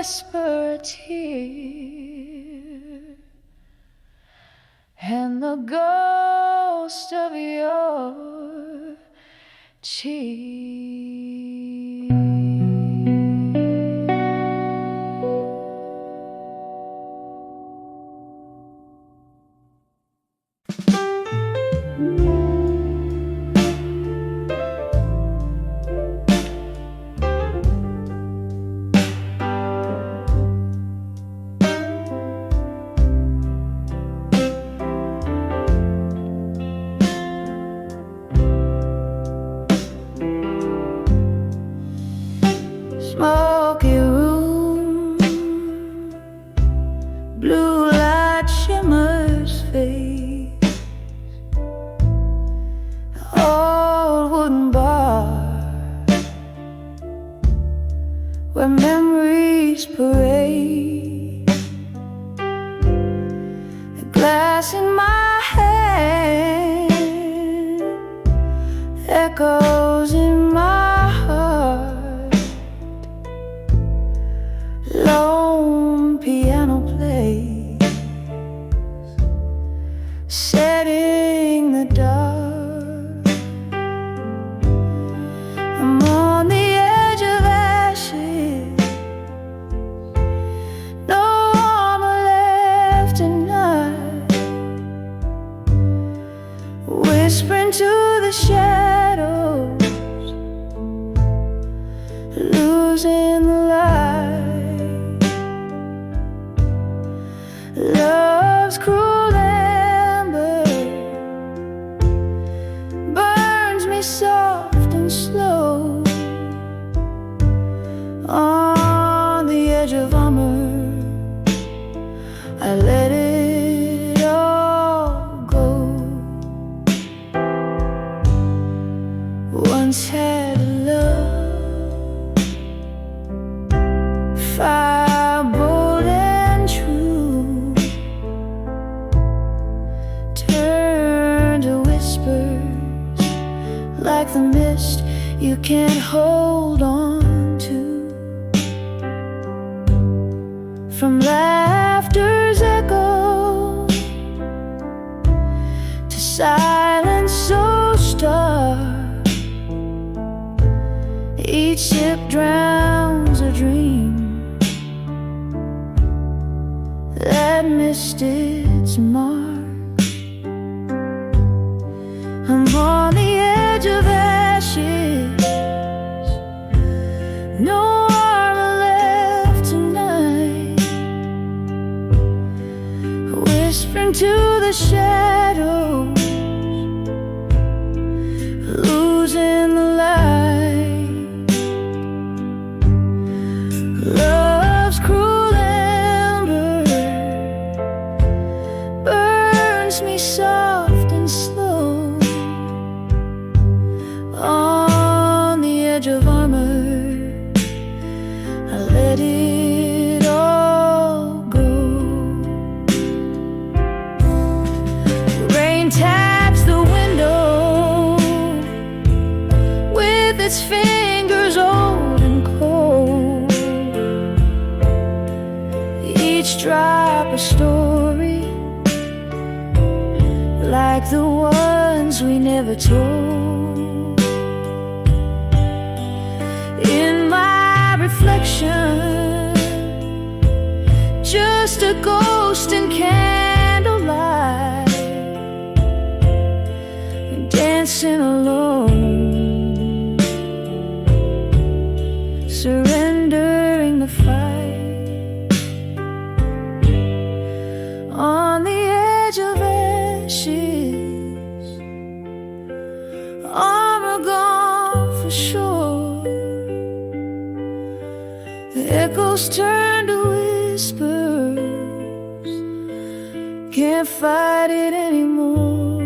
Speaker 1: Whisper a tear, and the ghost of your cheek. Smoky room, blue light shimmers fade, old wooden bar where memories parade, a glass in my hand echoes in my heart. Lone piano plays, setting the dark. I'm on the edge of ashes, no armor left tonight, whispering to the shadows, losing the light. Love's cruel ember burns me soft and slow on the edge of armor. I let it all go. Once had a love, fire bold and true, turn to whispers like the mist you can't hold on to. From laughter's echo to silence so stark, each sip drowns a dream that missed its mark. I'm on the edge of ashes, no armor left tonight, whispering to the shadows, losing the light. Love's cruel ember burns me soft and slow on the edge of armor. I let it all go. Rain taps the window with its fingers old and cold, each drop a story like the ones we never told. In my reflection, just a ghost in candlelight, dancing alone, surrendering the fight.
Speaker 2: edge of ashes, armor gone for sure. The echoes turn to whispers, can't fight it anymore.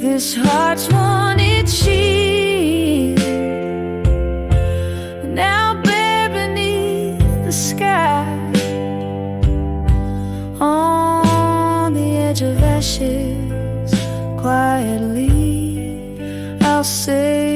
Speaker 2: This heart's wanted shield, now bare beneath the sky. On the edge of ashes, quietly I'll say